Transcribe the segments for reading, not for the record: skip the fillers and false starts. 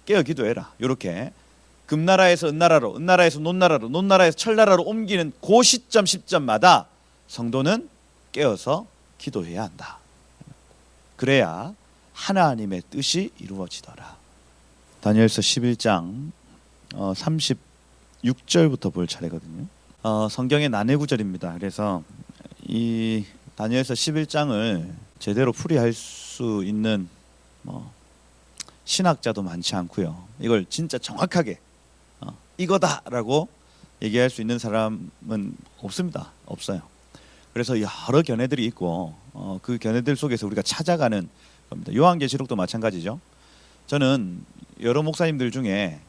깨어 기도해라. 이렇게 금나라에서 은나라로, 은나라에서 논나라로, 논나라에서 철나라로 옮기는 그 시점마다 성도는 깨어서 기도해야 한다. 그래야 하나님의 뜻이 이루어지더라. 다니엘서 11장 36절부터 볼 차례거든요. 성경의 난해 구절입니다. 그래서 이 다니엘서 11장을 제대로 풀이할 수 있는 신학자도 많지 않고요. 이걸 진짜 정확하게 이거다라고 얘기할 수 있는 사람은 없습니다. 없어요. 그래서 여러 견해들이 있고 그 견해들 속에서 우리가 찾아가는 겁니다. 요한계시록도 마찬가지죠. 저는 여러 목사님들 중에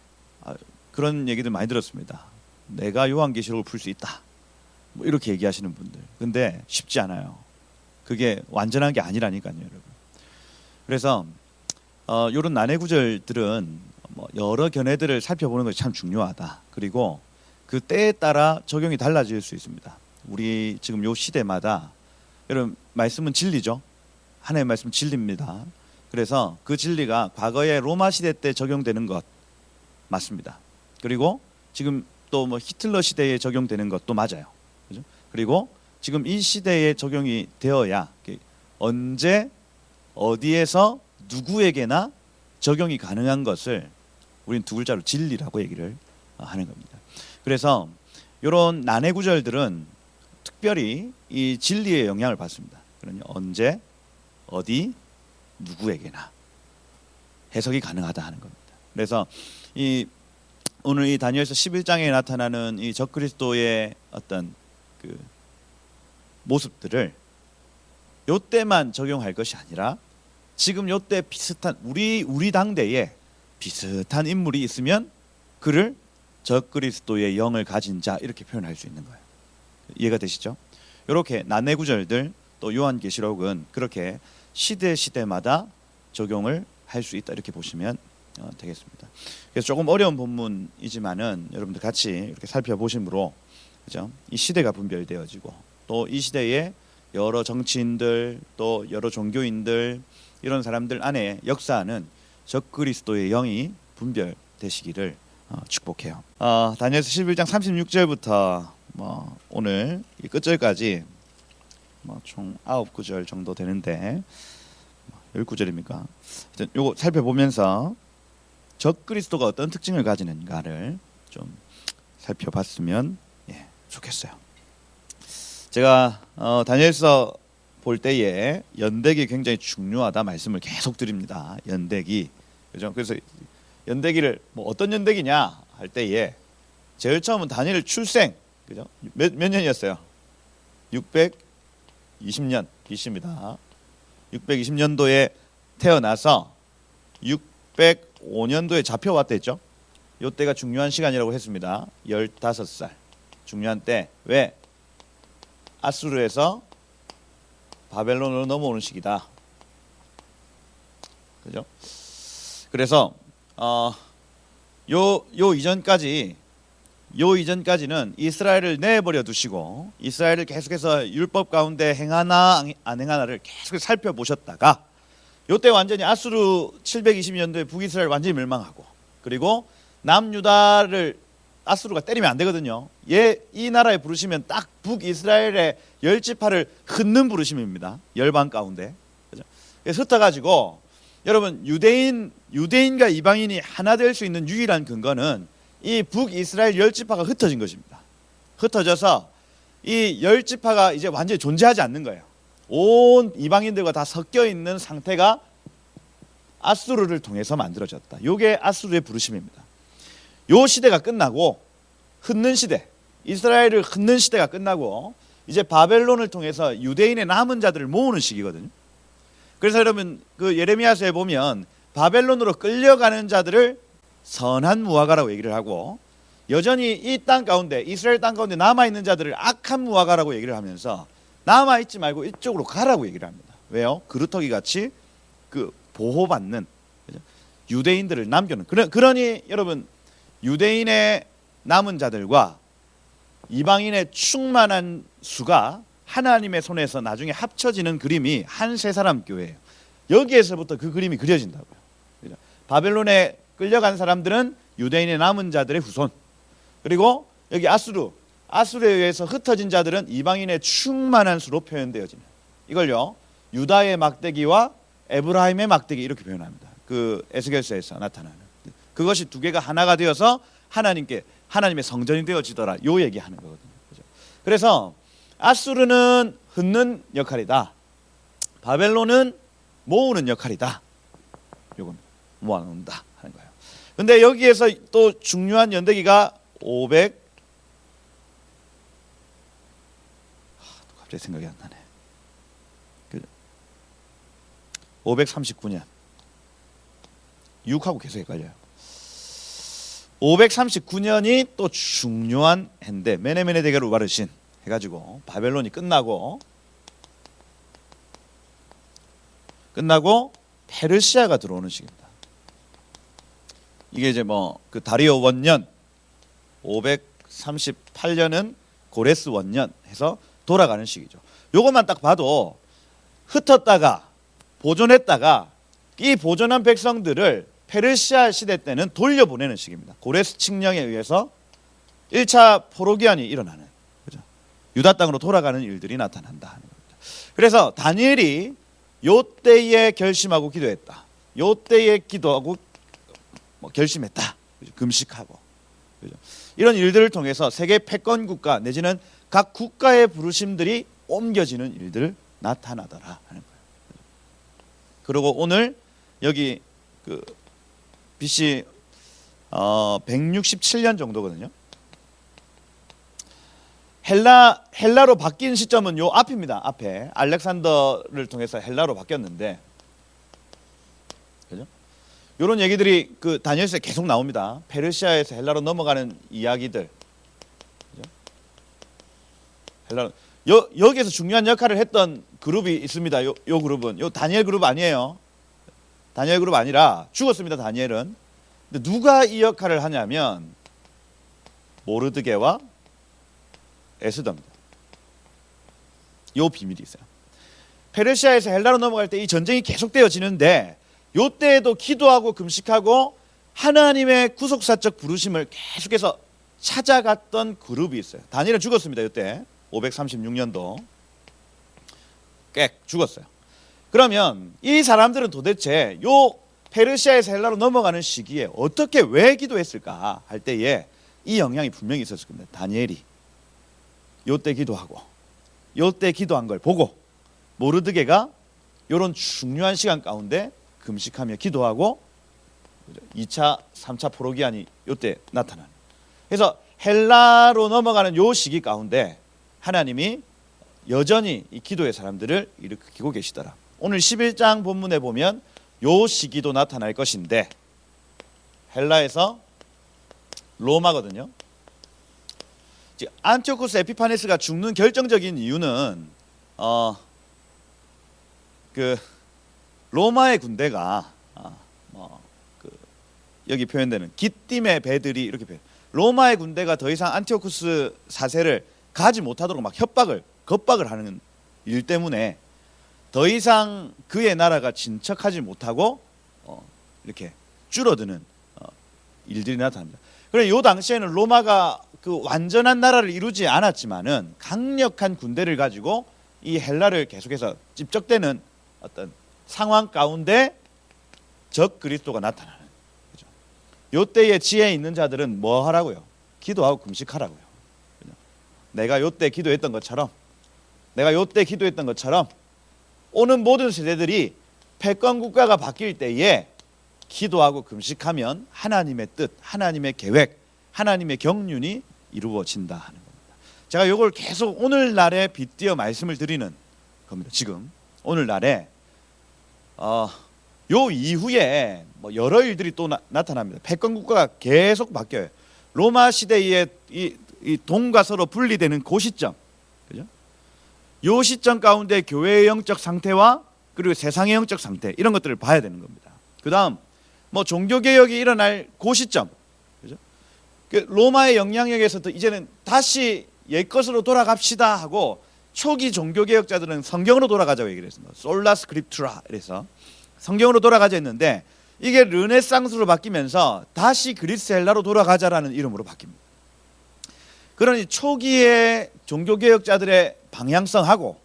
그런 얘기들 많이 들었습니다. 내가 요한계시록을 풀 수 있다. 뭐 이렇게 얘기하시는 분들. 근데 쉽지 않아요. 그게 완전한 게 아니라니까요, 여러분. 그래서 이런 난해 구절들은 여러 견해들을 살펴보는 것이 참 중요하다. 그리고 그 때에 따라 적용이 달라질 수 있습니다. 우리 지금 요 시대마다 여러분 말씀은 진리죠. 하나님의 말씀은 진리입니다. 그래서 그 진리가 과거의 로마 시대 때 적용되는 것 맞습니다. 그리고 지금 또 히틀러 시대에 적용되는 것도 맞아요. 그죠? 그리고 지금 이 시대에 적용이 되어야 언제 어디에서 누구에게나 적용이 가능한 것을 우리는 두 글자로 진리라고 얘기를 하는 겁니다. 그래서 이런 난해 구절들은 특별히 이 진리의 영향을 받습니다. 그러니 언제 어디 누구에게나 해석이 가능하다 하는 겁니다. 그래서 오늘 이 다니엘서 11장에 나타나는 이 적그리스도의 어떤 그 모습들을 요때만 적용할 것이 아니라 지금 요때 비슷한 우리 당대에 비슷한 인물이 있으면 그를 적그리스도의 영을 가진 자 이렇게 표현할 수 있는 거예요. 이해가 되시죠? 이렇게 난해 구절들 또 요한계시록은 그렇게 시대마다 적용을 할 수 있다 이렇게 보시면 되겠습니다. 그래서 조금 어려운 본문이지만은 여러분들 같이 이렇게 살펴보심으로 그죠? 이 시대가 분별되어지고 또 이 시대에 여러 정치인들 또 여러 종교인들 이런 사람들 안에 역사하는 적그리스도의 영이 분별되시기를 축복해요. 다니엘서 11장 36절부터 오늘 이 끝절까지 총 9구절 정도 되는데 10구절입니까? 요거 살펴보면서 적그리스도가 어떤 특징을 가지는가를 좀 살펴봤으면 좋겠어요. 제가 다니엘서 볼 때에 연대기 굉장히 중요하다 말씀을 계속 드립니다. 연대기, 그죠? 그래서 연대기를 어떤 연대기냐 할 때에 제일 처음은 다니엘 출생, 그죠? 몇 년이었어요? 620년 BC입니다. 620년도에 태어나서 605년도에 잡혀왔댔죠. 이때가 중요한 시간이라고 했습니다. 15살 중요한 때. 왜? 아수르에서 바벨론으로 넘어오는 시기다. 그죠? 그래서 요 이전까지는 이스라엘을 내버려 두시고 이스라엘을 계속해서 율법 가운데 행하나 안 행하나를 계속 살펴보셨다가 요때 완전히 아수르 720년도에 북이스라엘 완전히 멸망하고 그리고 남유다를 아수르가 때리면 안 되거든요. 이 나라에 부르시면 딱 북이스라엘의 10지파를 흩는 부르심입니다. 열방 가운데. 그죠? 그래서 흩어가지고 여러분 유대인과 이방인이 하나 될 수 있는 유일한 근거는 이 북이스라엘 10지파가 흩어진 것입니다. 흩어져서 이 10지파가 이제 완전히 존재하지 않는 거예요. 온 이방인들과 다 섞여 있는 상태가 아수르를 통해서 만들어졌다. 이게 아수르의 부르심입니다. 요 시대가 끝나고 흩는 시대, 이스라엘을 흩는 시대가 끝나고 이제 바벨론을 통해서 유대인의 남은 자들을 모으는 시기거든요. 그래서 여러분 그 예레미야서에 보면 바벨론으로 끌려가는 자들을 선한 무화과라고 얘기를 하고 여전히 이 땅 가운데 이스라엘 땅 가운데 남아있는 자들을 악한 무화과라고 얘기를 하면서 남아있지 말고 이쪽으로 가라고 얘기를 합니다. 왜요? 그루터기 같이 그 보호받는 유대인들을 남겨놓은 그러니 여러분 유대인의 남은 자들과 이방인의 충만한 수가 하나님의 손에서 나중에 합쳐지는 그림이 한 세 사람 교회예요. 여기에서부터 그 그림이 그려진다고요. 바벨론의 끌려간 사람들은 유대인의 남은 자들의 후손. 그리고 여기 아수르에 의해서 흩어진 자들은 이방인의 충만한 수로 표현되어지는, 이걸요 유다의 막대기와 에브라임의 막대기 이렇게 표현합니다. 그 에스겔서에서 나타나는 그것이 두 개가 하나가 되어서 하나님의 성전이 되어지더라, 요 얘기하는 거거든요. 그죠? 그래서 아수르는 흩는 역할이다, 바벨론은 모으는 역할이다. 요건 모아놓는다 하는 거예요. 근데 여기에서 또 중요한 연대기가 갑자기 생각이 안 나네. 539년 6하고 계속 헷갈려요. 539년이 또 중요한 해인데, 메네메네 대결 우바르신 해가지고 바벨론이 끝나고 페르시아가 들어오는 시기입니다. 이게 이제 뭐 그 다리오 원년 538년은 고레스 원년 해서 돌아가는 시기죠. 요것만 딱 봐도 흩었다가 보존했다가 이 보존한 백성들을 페르시아 시대 때는 돌려보내는 시기입니다. 고레스 칙령에 의해서 1차 포로기한이 일어나는, 그죠? 유다 땅으로 돌아가는 일들이 나타난다 하는 겁니다. 그래서 다니엘이 요 때에 결심하고 기도했다, 요 때에 기도하고 결심했다, 그죠? 금식하고, 그죠? 이런 일들을 통해서 세계 패권 국가 내지는 각 국가의 부르심들이 옮겨지는 일들 나타나더라 하는 거예요. 그리고 오늘 여기 그 BC 167년 정도거든요. 헬라로 바뀐 시점은 요 앞입니다. 앞에 알렉산더를 통해서 헬라로 바뀌었는데, 그죠? 이런 얘기들이 그 다니엘서에 계속 나옵니다. 페르시아에서 헬라로 넘어가는 이야기들, 그죠? 헬라 여기에서 중요한 역할을 했던 그룹이 있습니다. 요 그룹은 다니엘 그룹 아니에요. 다니엘 그룹 아니라 죽었습니다. 다니엘은. 근데 누가 이 역할을 하냐면 모르드게와 에스더입니다. 요 비밀이 있어요. 페르시아에서 헬라로 넘어갈 때 이 전쟁이 계속되어지는데, 요 때에도 기도하고 금식하고 하나님의 구속사적 부르심을 계속해서 찾아갔던 그룹이 있어요. 다니엘은 죽었습니다. 이때 536년도 꽤 죽었어요. 그러면 이 사람들은 도대체 요 페르시아에서 헬라로 넘어가는 시기에 어떻게 왜 기도했을까 할 때에 이 영향이 분명히 있었을 겁니다. 다니엘이 요때 기도하고 요때 기도한 걸 보고 모르드게가 요런 중요한 시간 가운데 금식하며 기도하고 2차 3차 포로기한이 요때 나타나는, 그래서 헬라로 넘어가는 요 시기 가운데 하나님이 여전히 이 기도의 사람들을 일으키고 계시더라. 오늘 11장 본문에 보면 요 시기도 나타날 것인데, 헬라에서 로마거든요. 안티오코스 에피파네스가 죽는 결정적인 이유는 그 로마의 군대가 여기 표현되는 기띔의 배들이 이렇게 표현. 로마의 군대가 더 이상 안티오코스 4세를 가지 못하도록 막 겁박을 하는 일 때문에 더 이상 그의 나라가 진척하지 못하고 이렇게 줄어드는 일들이 나타납니다. 그래 요 당시에는 로마가 그 완전한 나라를 이루지 않았지만은 강력한 군대를 가지고 이 헬라를 계속해서 찝적대는 어떤 상황 가운데 적 그리스도가 나타나는 거죠. 요 때에 지혜 있는 자들은 뭐 하라고요? 기도하고 금식하라고요. 그죠? 내가 요 때 기도했던 것처럼, 오는 모든 세대들이 패권 국가가 바뀔 때에 기도하고 금식하면 하나님의 뜻, 하나님의 계획, 하나님의 경륜이 이루어진다 하는 겁니다. 제가 이걸 계속 오늘날에 빗대어 말씀을 드리는 겁니다. 지금 오늘날에 요 이후에 뭐 여러 일들이 또 나타납니다. 패권 국가가 계속 바뀌어요. 로마 시대의 이 동과 서로 분리되는 그 시점, 그죠? 요 시점 가운데 교회의 영적 상태와 그리고 세상의 영적 상태, 이런 것들을 봐야 되는 겁니다. 그다음 뭐 종교 개혁이 일어날 그 시점, 그죠? 로마의 영향력에서 이제는 다시 옛것으로 돌아갑시다 하고 초기 종교 개혁자들은 성경으로 돌아가자고 얘기를 했습니다. 솔라 스크립투라, 그래서 성경으로 돌아가자 했는데 이게 르네상스로 바뀌면서 다시 그리스 헬라로 돌아가자라는 이름으로 바뀝니다. 그러니 초기의 종교개혁자들의 방향성하고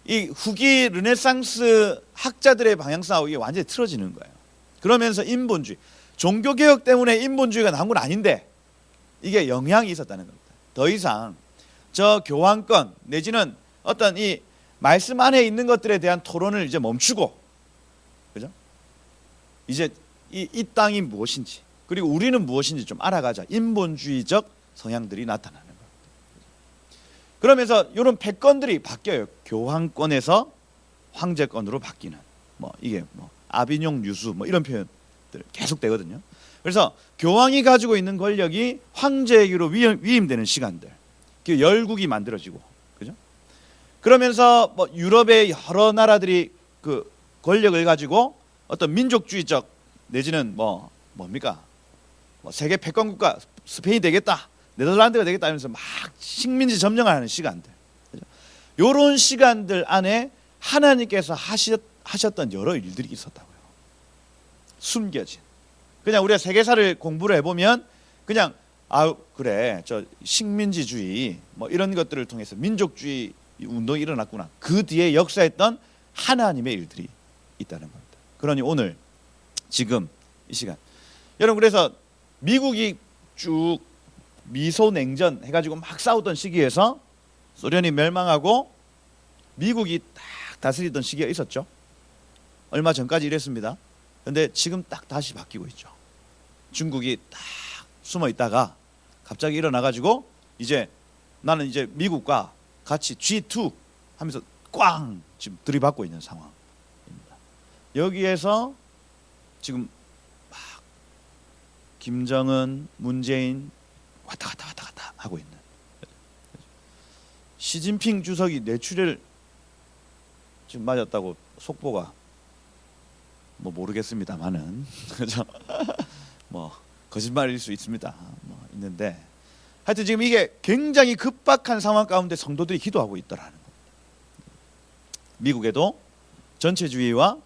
이 후기 르네상스 학자들의 방향성하고 이게 완전히 틀어지는 거예요. 그러면서 인본주의, 종교개혁 때문에 인본주의가 나온 건 아닌데 이게 영향이 있었다는 겁니다. 더 이상 저 교황권 내지는 어떤 이 말씀 안에 있는 것들에 대한 토론을 이제 멈추고, 그죠? 이제 이 땅이 무엇인지 그리고 우리는 무엇인지 좀 알아가자. 인본주의적 성향들이 나타나는 겁니다. 그러면서 이런 패권들이 바뀌어요. 교황권에서 황제권으로 바뀌는, 뭐 이게 뭐 아비뇽 유수 뭐 이런 표현들 계속 되거든요. 그래서 교황이 가지고 있는 권력이 황제에게로 위임되는 시간들, 그 열국이 만들어지고, 그죠? 그러면서 뭐 유럽의 여러 나라들이 그 권력을 가지고 어떤 민족주의적 내지는 뭡니까? 뭐 세계 패권 국가 스페인이 되겠다, 네덜란드가 되겠다 이러면서 막 식민지 점령을 하는 시간들, 그죠? 이런 시간들 안에 하나님께서 하셨던 여러 일들이 있었다고요. 숨겨진. 그냥 우리가 세계사를 공부를 해보면 그냥 그래 저 식민지주의 뭐 이런 것들을 통해서 민족주의 운동이 일어났구나. 그 뒤에 역사했던 하나님의 일들이 있다는 겁니다. 그러니 오늘 지금 이 시간 여러분, 그래서 미국이 쭉 미소 냉전 해가지고 막 싸우던 시기에서 소련이 멸망하고 미국이 딱 다스리던 시기가 있었죠. 얼마 전까지 이랬습니다. 그런데 지금 딱 다시 바뀌고 있죠. 중국이 딱 숨어 있다가 갑자기 일어나가지고 이제 나는 이제 미국과 같이 G2 하면서 꽝 지금 들이받고 있는 상황입니다. 여기에서 지금 막 김정은, 문재인 왔다 갔다 하고 있는, 시진핑 주석이 뇌출혈 지금 맞았다고 속보가 뭐 모르겠습니다만은 그죠? 뭐 거짓말일 수 있습니다. 뭐 있는데 하여튼 지금 이게 굉장히 급박한 상황 가운데 성도들이 기도하고 있더라는 겁니다. 미국에도 전체주의와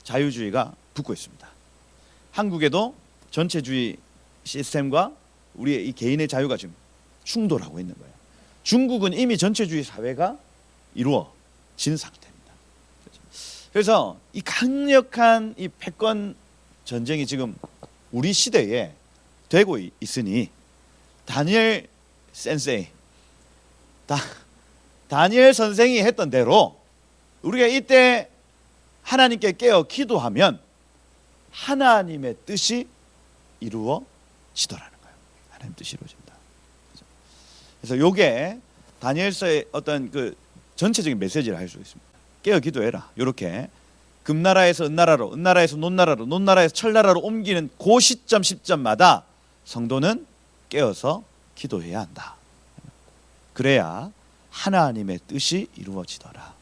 자유주의가 붙고 있습니다. 한국에도 전체주의 시스템과 우리의 이 개인의 자유가 지금 충돌하고 있는 거예요. 중국은 이미 전체주의 사회가 이루어진 상태입니다. 그래서 이 강력한 이 패권 전쟁이 지금 우리 시대에 되고 있으니 다니엘 센세이, 다니엘 선생이 했던 대로 우리가 이때 하나님께 깨어 기도하면 하나님의 뜻이 이루어지더라는 거예요. 하나님 뜻이 이루어진다. 그래서 요게 다니엘서의 어떤 그 전체적인 메시지를 할 수 있습니다. 깨어 기도해라. 이렇게 금나라에서 은나라로, 은나라에서 논나라로, 논나라에서 철나라로 옮기는 그 시점마다 성도는 깨어서 기도해야 한다. 그래야 하나님의 뜻이 이루어지더라.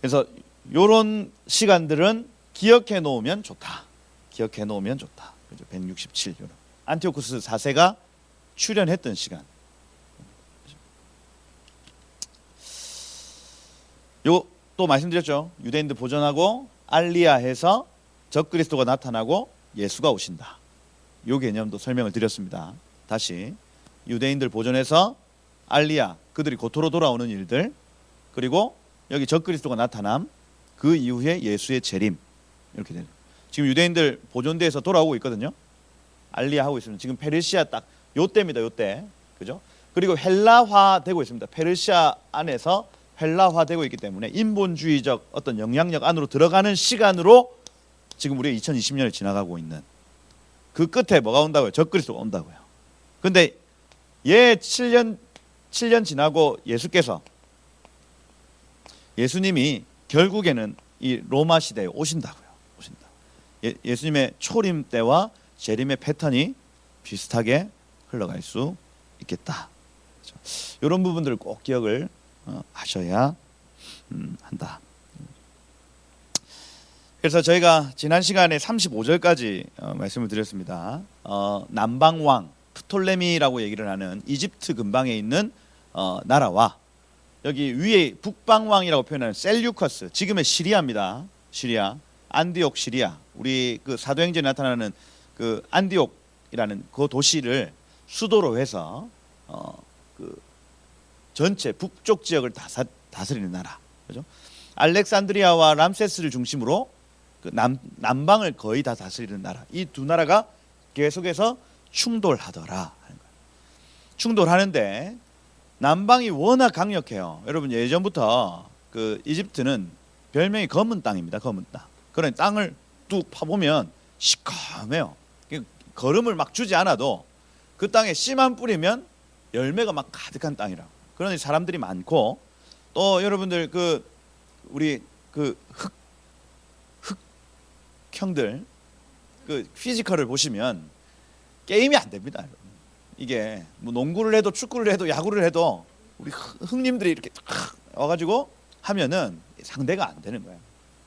그래서 이런 시간들은 기억해 놓으면 좋다. 기억해 놓으면 좋다. 167. 안티오쿠스 4세가 출연했던 시간. 요 또 말씀드렸죠. 유대인들 보존하고 알리야해서 적그리스도가 나타나고 예수가 오신다. 요 개념도 설명을 드렸습니다. 다시 유대인들 보존해서 알리야, 그들이 고토로 돌아오는 일들, 그리고 여기 적그리스도가 나타남, 그 이후에 예수의 재림, 이렇게 되는. 지금 유대인들 보존대에서 돌아오고 있거든요. 알리야 하고 있습니다. 지금 페르시아 딱 요때입니다. 요때, 그죠? 그리고 헬라화 되고 있습니다. 페르시아 안에서 헬라화되고 있기 때문에 인본주의적 어떤 영향력 안으로 들어가는 시간으로 지금 우리가 2020년을 지나가고 있는, 그 끝에 뭐가 온다고요? 적그리스도가 온다고요. 근데 7년 지나고 예수님이 결국에는 이 로마 시대에 오신다고요. 오신다. 예수님의 초림 때와 재림의 패턴이 비슷하게 흘러갈 수 있겠다. 그렇죠? 이런 부분들을 꼭 기억을 하셔야 한다. 그래서 저희가 지난 시간에 35절까지 말씀을 드렸습니다. 남방왕 프톨레미라고 얘기를 하는 이집트 근방에 있는 나라와 여기 위에 북방왕이라고 표현하는 셀류커스, 지금의 시리아입니다. 시리아, 안디옥 시리아, 우리 그 사도행전에 나타나는 그 안디옥이라는 그 도시를 수도로 해서 그 전체 북쪽 지역을 다스리는 나라, 그죠? 알렉산드리아와 람세스를 중심으로 그 남방을 거의 다 다스리는 나라, 이 두 나라가 계속해서 충돌하더라 하는 거예요. 충돌하는데 남방이 워낙 강력해요. 여러분 예전부터 그 이집트는 별명이 검은 땅입니다. 검은 땅. 그런 땅을 뚝 파보면 시커매요. 거름을 막 주지 않아도 그 땅에 씨만 뿌리면 열매가 막 가득한 땅이라고. 그러니 사람들이 많고, 또 여러분들 그 우리 그 흑형들 그 피지컬을 보시면 게임이 안 됩니다. 여러분. 이게 뭐 농구를 해도 축구를 해도 야구를 해도 우리 흑님들이 이렇게 와가지고 하면은 상대가 안 되는 거예요.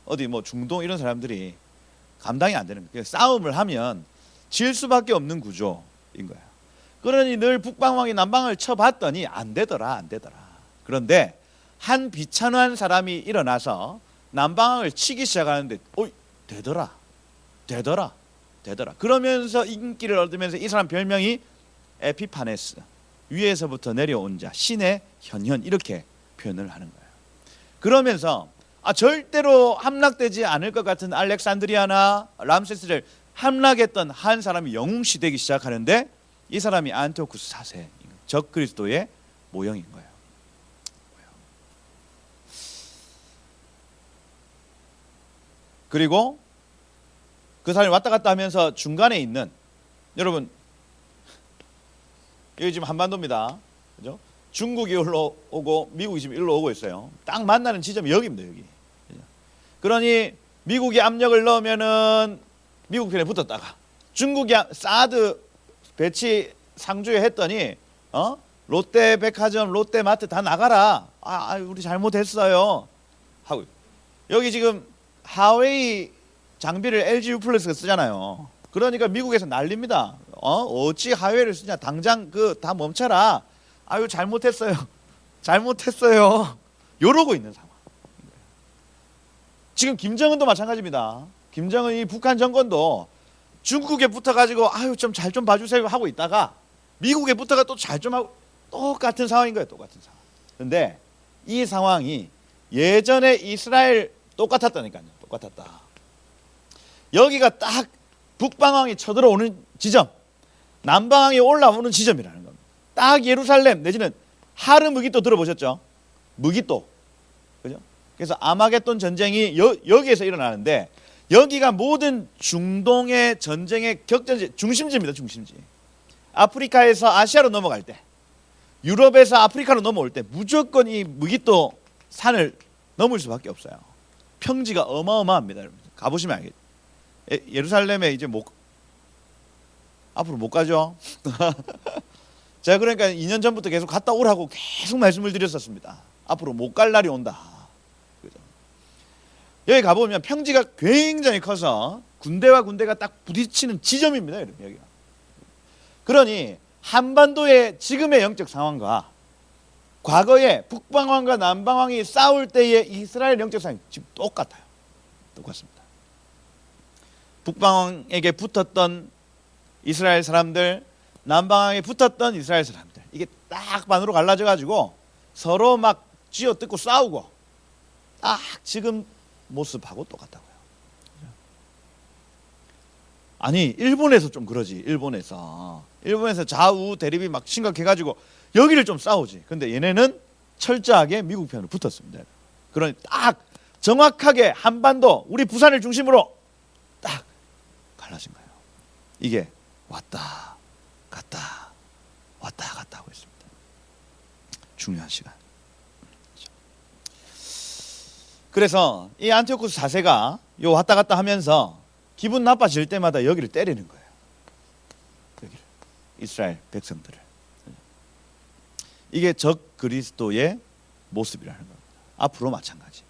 어디 뭐 중동 이런 사람들이 감당이 안 되는 거예요. 싸움을 하면 질 수밖에 없는 구조인 거예요. 그러니 늘 북방왕이 남방을 쳐봤더니 안 되더라. 그런데 한 비천한 사람이 일어나서 남방왕을 치기 시작하는데 되더라. 그러면서 인기를 얻으면서 이 사람 별명이 에피파네스, 위에서부터 내려온 자, 신의 현현, 이렇게 표현을 하는 거예요. 그러면서 절대로 함락되지 않을 것 같은 알렉산드리아나 람세스를 함락했던 한 사람이 영웅시되기 시작하는데, 이 사람이 안티오쿠스 4세, 적그리스도의 모형인 거예요. 그리고 그 사람이 왔다 갔다 하면서 중간에 있는, 여러분 여기 지금 한반도입니다, 그죠? 중국이 일로 오고 미국이 지금 일로 오고 있어요. 딱 만나는 지점이 여기입니다, 여기. 그러니 미국이 압력을 넣으면은 미국 편에 붙었다가, 중국이 사드 배치 상주에 했더니 롯데백화점, 롯데마트 다 나가라. 우리 잘못했어요 하고. 여기 지금 하웨이 장비를 LG U+가 쓰잖아요. 그러니까 미국에서 난립니다. 어찌 하웨이를 쓰냐, 당장 다 멈춰라. 잘못했어요. 이러고 있는 상황. 지금 김정은도 마찬가지입니다. 김정은이 북한 정권도 중국에 붙어가지고 좀 잘 좀 봐주세요 하고 있다가 미국에 붙어가 또 잘 좀 하고, 똑같은 상황인 거예요. 똑같은 상황. 그런데 이 상황이 예전에 이스라엘 똑같았다니까요. 똑같았다. 여기가 딱 북방왕이 쳐들어오는 지점, 남방왕이 올라오는 지점이라는 겁니다. 딱 예루살렘 내지는 하르 무기또 들어보셨죠? 무기또, 그죠? 그래서 아마겟돈 전쟁이 여기에서 일어나는데, 여기가 모든 중동의 전쟁의 격전지, 중심지입니다. 중심지. 아프리카에서 아시아로 넘어갈 때, 유럽에서 아프리카로 넘어올 때 무조건 이 무기또 산을 넘을 수밖에 없어요. 평지가 어마어마합니다. 여러분 가보시면 알겠죠. 예루살렘에 이제 앞으로 못 가죠. 제가 그러니까 2년 전부터 계속 갔다 오라고 계속 말씀을 드렸었습니다. 앞으로 못 갈 날이 온다. 그죠? 여기 가보면 평지가 굉장히 커서 군대와 군대가 딱 부딪히는 지점입니다. 여기가. 그러니 한반도의 지금의 영적 상황과 과거에 북방왕과 남방왕이 싸울 때의 이스라엘 영적 상황이 지금 똑같아요. 똑같습니다. 북방왕에게 붙었던 이스라엘 사람들, 남방왕에 붙었던 이스라엘 사람들, 이게 딱 반으로 갈라져 가지고 서로 막 쥐어뜯고 싸우고, 딱 지금 모습하고 똑같다고요. 아니 일본에서 좀 그러지. 일본에서 좌우 대립이 막 심각해가지고 여기를 좀 싸우지. 근데 얘네는 철저하게 미국 편으로 붙었습니다. 그러니 딱 정확하게 한반도, 우리 부산을 중심으로 딱 갈라진 거예요. 이게 왔다 갔다 왔다 갔다 하고 있습니다. 중요한 시간. 그래서 이 안티오쿠스 4세가 요 왔다 갔다 하면서 기분 나빠질 때마다 여기를 때리는 거예요. 여기를, 이스라엘 백성들을. 이게 적 그리스도의 모습이라는 겁니다. 앞으로 마찬가지.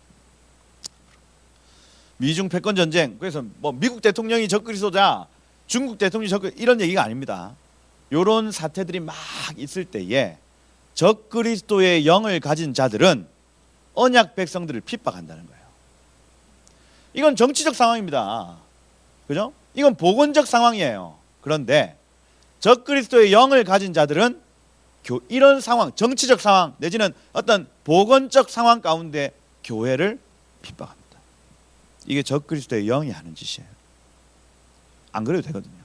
미중 패권 전쟁, 그래서 뭐 미국 대통령이 적 그리스도자, 중국 대통령이 적 그리스도, 이런 얘기가 아닙니다. 이런 사태들이 막 있을 때에 적 그리스도의 영을 가진 자들은 언약 백성들을 핍박한다는 거예요. 이건 정치적 상황입니다. 그죠? 이건 복원적 상황이에요. 그런데 적그리스도의 영을 가진 자들은 이런 상황, 정치적 상황 내지는 어떤 복원적 상황 가운데 교회를 핍박합니다. 이게 적그리스도의 영이 하는 짓이에요. 안 그래도 되거든요.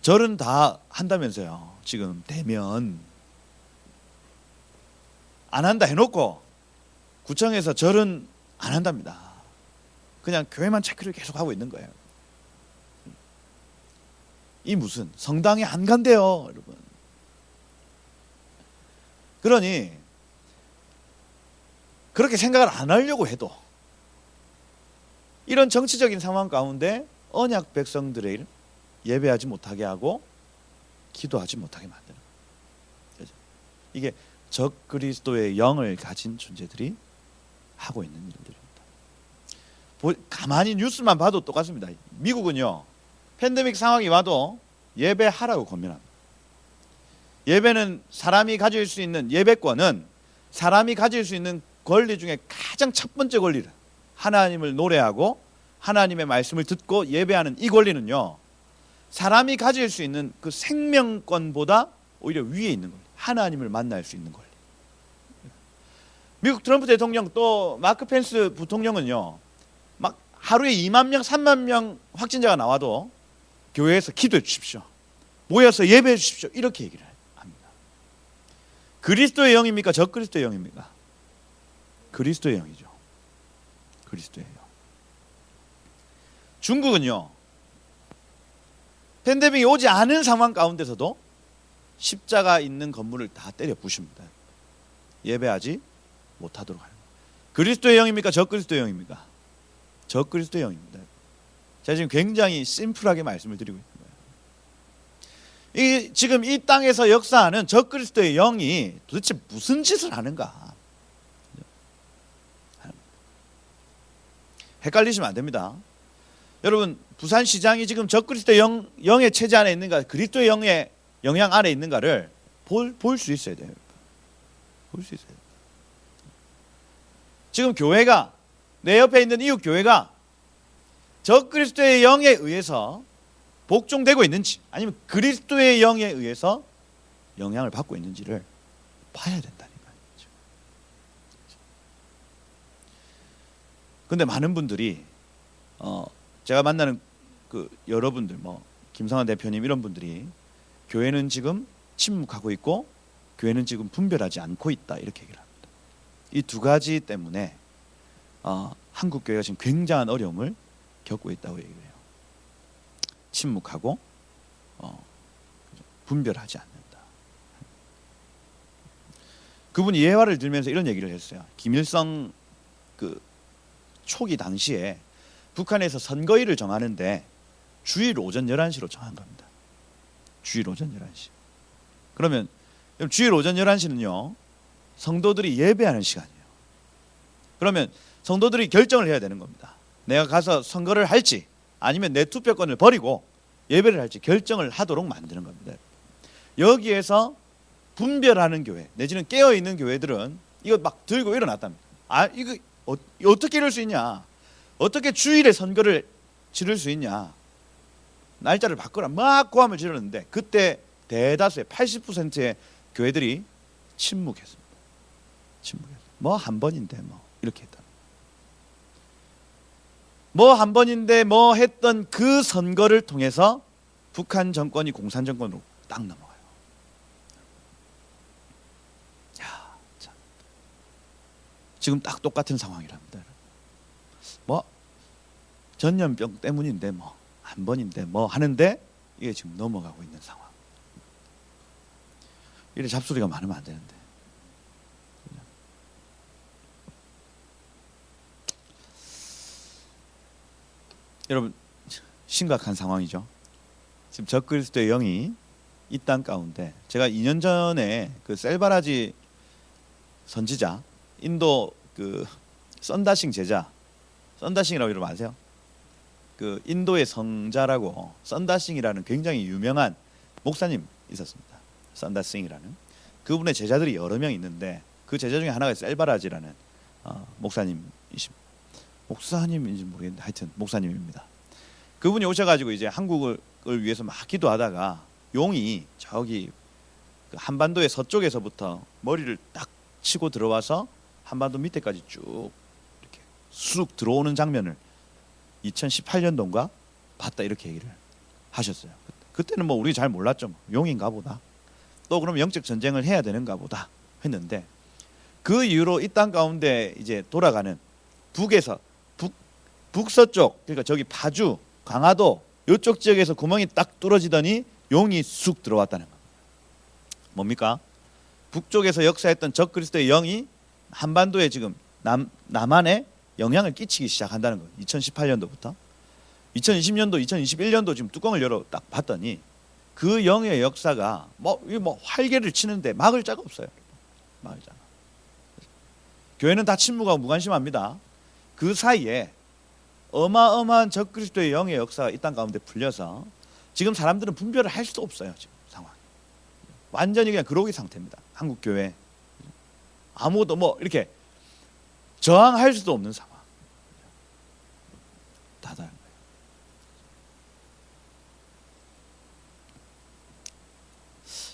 절은 다 한다면서요. 지금 되면 안 한다 해놓고 구청에서 절은 안 한답니다. 그냥 교회만 체크를 계속 하고 있는 거예요. 이 무슨 성당에 안 간대요, 여러분. 그러니 그렇게 생각을 안 하려고 해도 이런 정치적인 상황 가운데 언약 백성들의 예배하지 못하게 하고 기도하지 못하게 만드는 거예요. 이게 적그리스도의 영을 가진 존재들이 하고 있는 일들입니다. 가만히 뉴스만 봐도 똑같습니다. 미국은요, 팬데믹 상황이 와도 예배하라고 권면합니다. 예배는 사람이 가질 수 있는, 예배권은 사람이 가질 수 있는 권리 중에 가장 첫 번째 권리를, 하나님을 노래하고 하나님의 말씀을 듣고 예배하는 이 권리는요, 사람이 가질 수 있는 그 생명권보다 오히려 위에 있는 권리, 하나님을 만날 수 있는 권리. 미국 트럼프 대통령 또 마크 펜스 부통령은요, 막 하루에 2만 명, 3만 명 확진자가 나와도 교회에서 기도해 주십시오, 모여서 예배해 주십시오, 이렇게 얘기를 합니다. 그리스도의 영입니까? 적그리스도의 영입니까? 그리스도의 영이죠. 그리스도의 영. 중국은요, 팬데믹이 오지 않은 상황 가운데서도 십자가 있는 건물을 다 때려 부숩니다. 예배하지 못하도록 하는 거예요. 그리스도의 영입니까? 적그리스도의 영입니까? 적그리스도의 영입니다. 제가 지금 굉장히 심플하게 말씀을 드리고 있는 거예요. 지금 이 땅에서 역사하는 적그리스도의 영이 도대체 무슨 짓을 하는가? 헷갈리시면 안 됩니다. 여러분, 부산시장이 지금 적그리스도의 영의 체제 안에 있는가, 그리스도의 영의 영향 안에 있는가를 볼 수 있어야 돼요. 볼 수 있어야 돼요. 지금 교회가, 내 옆에 있는 이웃 교회가 적그리스도의 영에 의해서 복종되고 있는지, 아니면 그리스도의 영에 의해서 영향을 받고 있는지를 봐야 된다니까요. 근데 많은 분들이 제가 만나는 그 여러분들, 뭐 김성환 대표님 이런 분들이 교회는 지금 침묵하고 있고 교회는 지금 분별하지 않고 있다, 이렇게 얘기를 합니다. 이 두 가지 때문에 한국 교회가 지금 굉장한 어려움을 겪고 있다고 얘기를 해요. 침묵하고 분별하지 않는다. 그분이 예화를 들면서 이런 얘기를 했어요. 김일성 그 초기 당시에 북한에서 선거일을 정하는데 주일 오전 11시로 정한 겁니다. 주일 오전 11시. 그러면 주일 오전 11시는요, 성도들이 예배하는 시간이에요. 그러면 성도들이 결정을 해야 되는 겁니다. 내가 가서 선거를 할지 아니면 내 투표권을 버리고 예배를 할지 결정을 하도록 만드는 겁니다. 여기에서 분별하는 교회 내지는 깨어있는 교회들은 이거 막 들고 일어났답니다. 이거 어떻게 이럴 수 있냐, 어떻게 주일에 선거를 치를 수 있냐, 날짜를 바꾸라, 막 고함을 지르는데 그때 대다수의 80%의 교회들이 침묵했습니다. 침묵했어요. 뭐 한 번인데 뭐 이렇게 했다. 뭐 한 번인데 뭐 했던 그 선거를 통해서 북한 정권이 공산 정권으로 딱 넘어가요. 야, 참. 지금 딱 똑같은 상황이랍니다. 뭐 전염병 때문인데 뭐 한 번인데 뭐 하는데 이게 지금 넘어가고 있는 상황. 이래 잡소리가 많으면 안 되는데. 여러분, 심각한 상황이죠. 지금 적그리스도의 영이 이 땅 가운데, 제가 2년 전에 그 셀바라지 선지자, 인도 그 썬다싱 제자, 썬다싱이라고 이러면 아세요? 그 인도의 성자라고 썬다싱이라는 굉장히 유명한 목사님 있었습니다. 썬다싱이라는 그분의 제자들이 여러 명 있는데 그 제자 중에 하나가 셀바라지라는 목사님이십니다. 목사님인지 모르겠는데 하여튼 목사님입니다. 그분이 오셔가지고 이제 한국을 위해서 막 기도하다가 용이 저기 그 한반도의 서쪽에서부터 머리를 딱 치고 들어와서 한반도 밑에까지 쭉 이렇게 쑥 들어오는 장면을 2018년도인가 봤다 이렇게 얘기를 하셨어요. 그때는 뭐 우리 잘 몰랐죠. 용인가 보다. 또 그럼 영적 전쟁을 해야 되는가 보다 했는데 그 이후로 이 땅 가운데 이제 돌아가는 북에서 북서쪽 그러니까 저기 파주, 강화도 이쪽 지역에서 구멍이 딱 뚫어지더니 용이 쑥 들어왔다는 겁니다. 뭡니까? 북쪽에서 역사했던 적 그리스도의 영이 한반도에 지금 남한에 영향을 끼치기 시작한다는 거예요. 2018년도부터 2020년도, 2021년도 지금 뚜껑을 열어 딱 봤더니 그 영의 역사가 뭐 활개를 치는데 막을 자가 없어요. 막을 자가. 교회는 다 침묵하고 무관심합니다. 그 사이에 어마어마한 적 그리스도의 영의 역사가 이 땅 가운데 풀려서 지금 사람들은 분별을 할 수도 없어요. 지금 상황. 완전히 그냥 그러기 상태입니다. 한국 교회 아무것도 뭐 이렇게 저항할 수도 없는 상황. 다 다른 거예요.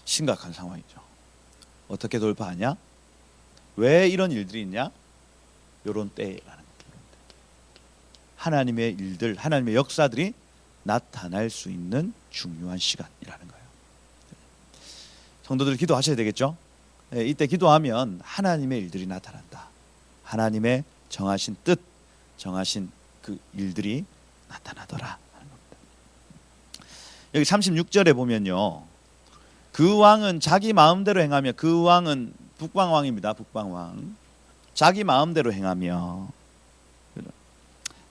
심각한 상황이죠. 어떻게 돌파하냐? 왜 이런 일들이 있냐? 요런 때라는 거예요. 하나님의 일들, 하나님의 역사들이 나타날 수 있는 중요한 시간이라는 거예요. 성도들 기도하셔야 되겠죠? 네, 이때 기도하면 하나님의 일들이 나타난다. 하나님의 정하신 뜻, 정하신 그 일들이 나타나더라 하는 겁니다. 여기 36절에 보면요. 그 왕은 자기 마음대로 행하며 그 왕은 북방왕입니다. 북방왕. 자기 마음대로 행하며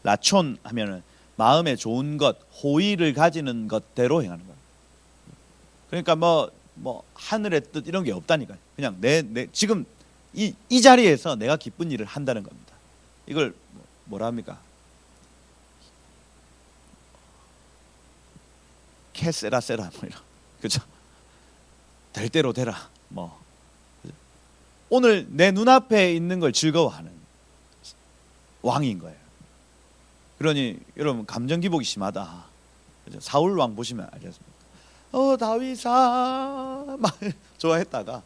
라촌 하면은 마음에 좋은 것, 호의를 가지는 것대로 행하는 거예요. 그러니까 뭐 하늘의 뜻 이런 게 없다니까요. 그냥 내 지금 이 자리에서 내가 기쁜 일을 한다는 겁니다. 이걸 뭐라 합니까? 캐세라세라 뭐 이런 그죠? 될 대로 되라 뭐 오늘 내 눈앞에 있는 걸 즐거워하는 왕인 거예요. 그러니 여러분 감정 기복이 심하다. 그죠? 사울 왕 보시면 알지 않습니까? 다윗아 막 좋아했다가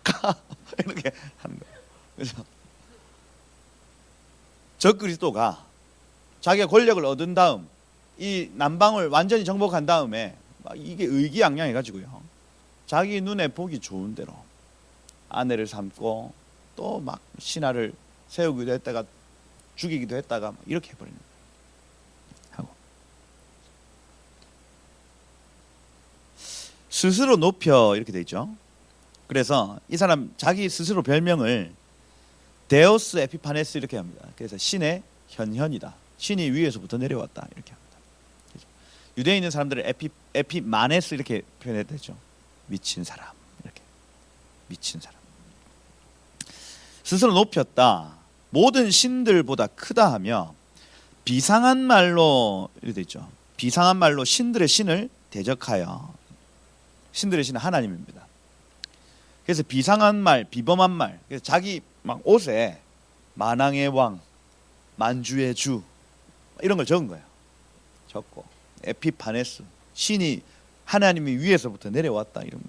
가 이렇게 하는 거예요. 그죠? 적 그리스도가 자기가 권력을 얻은 다음 이 남방을 완전히 정복한 다음에 막 이게 의기양양해 가지고요. 자기 눈에 보기 좋은 대로 아내를 삼고 또 막 신하를 세우기도 했다가 죽이기도 했다가 이렇게 해버리는 거예요. 하고 스스로 높여 이렇게 돼 있죠. 그래서 이 사람 자기 스스로 별명을 데오스 에피파네스 이렇게 합니다. 그래서 신의 현현이다. 신이 위에서부터 내려왔다 이렇게 합니다. 유대에 있는 사람들을 에피마네스 이렇게 표현했죠. 미친 사람 이렇게 미친 사람. 스스로 높였다. 모든 신들보다 크다 하며 비상한 말로 이렇게 돼 있죠. 비상한 말로 신들의 신을 대적하여 신들의 신은 하나님입니다. 그래서 비상한 말, 비범한 말. 그래서 자기 막 옷에 만왕의 왕, 만주의 주 이런 걸 적은 거예요. 적고 에피파네스 신이 하나님이 위에서부터 내려왔다 이런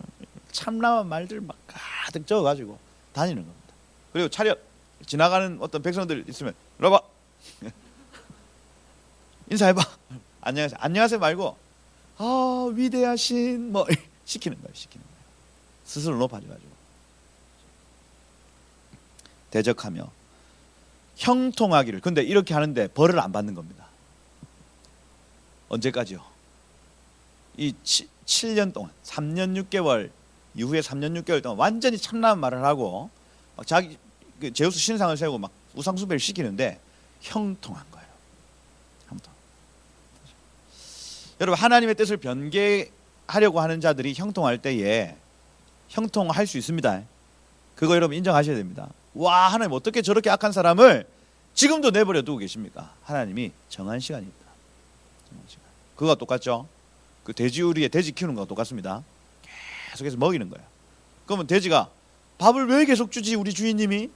참남한 말들 막 가득 적어가지고 다니는 겁니다. 그리고 차렷 지나가는 어떤 백성들 있으면 들어봐 인사해봐 안녕하세요 안녕하세요 말고 위대하신 뭐 시키는 거예요. 시키는 거예요. 스스로 높아져가지고 대적하며 형통하기를. 근데 이렇게 하는데 벌을 안 받는 겁니다. 언제까지요? 이 7년 동안 3년 6개월 이후에 3년 6개월 동안 완전히 참나한 말을 하고 막 자기 제우스 신상을 세우고 막 우상 숭배를 시키는데 형통한 거예요. 형통. 여러분 하나님의 뜻을 변개하려고 하는 자들이 형통할 때에 형통할 수 있습니다. 그거 여러분 인정하셔야 됩니다. 와 하나님 어떻게 저렇게 악한 사람을 지금도 내버려 두고 계십니까? 하나님이 정한 시간이 있다. 정한 시간. 그거가 똑같죠. 그 돼지우리에 돼지 키우는 거와 똑같습니다. 계속해서 먹이는 거예요. 그러면 돼지가 밥을 왜 계속 주지 우리 주인님이?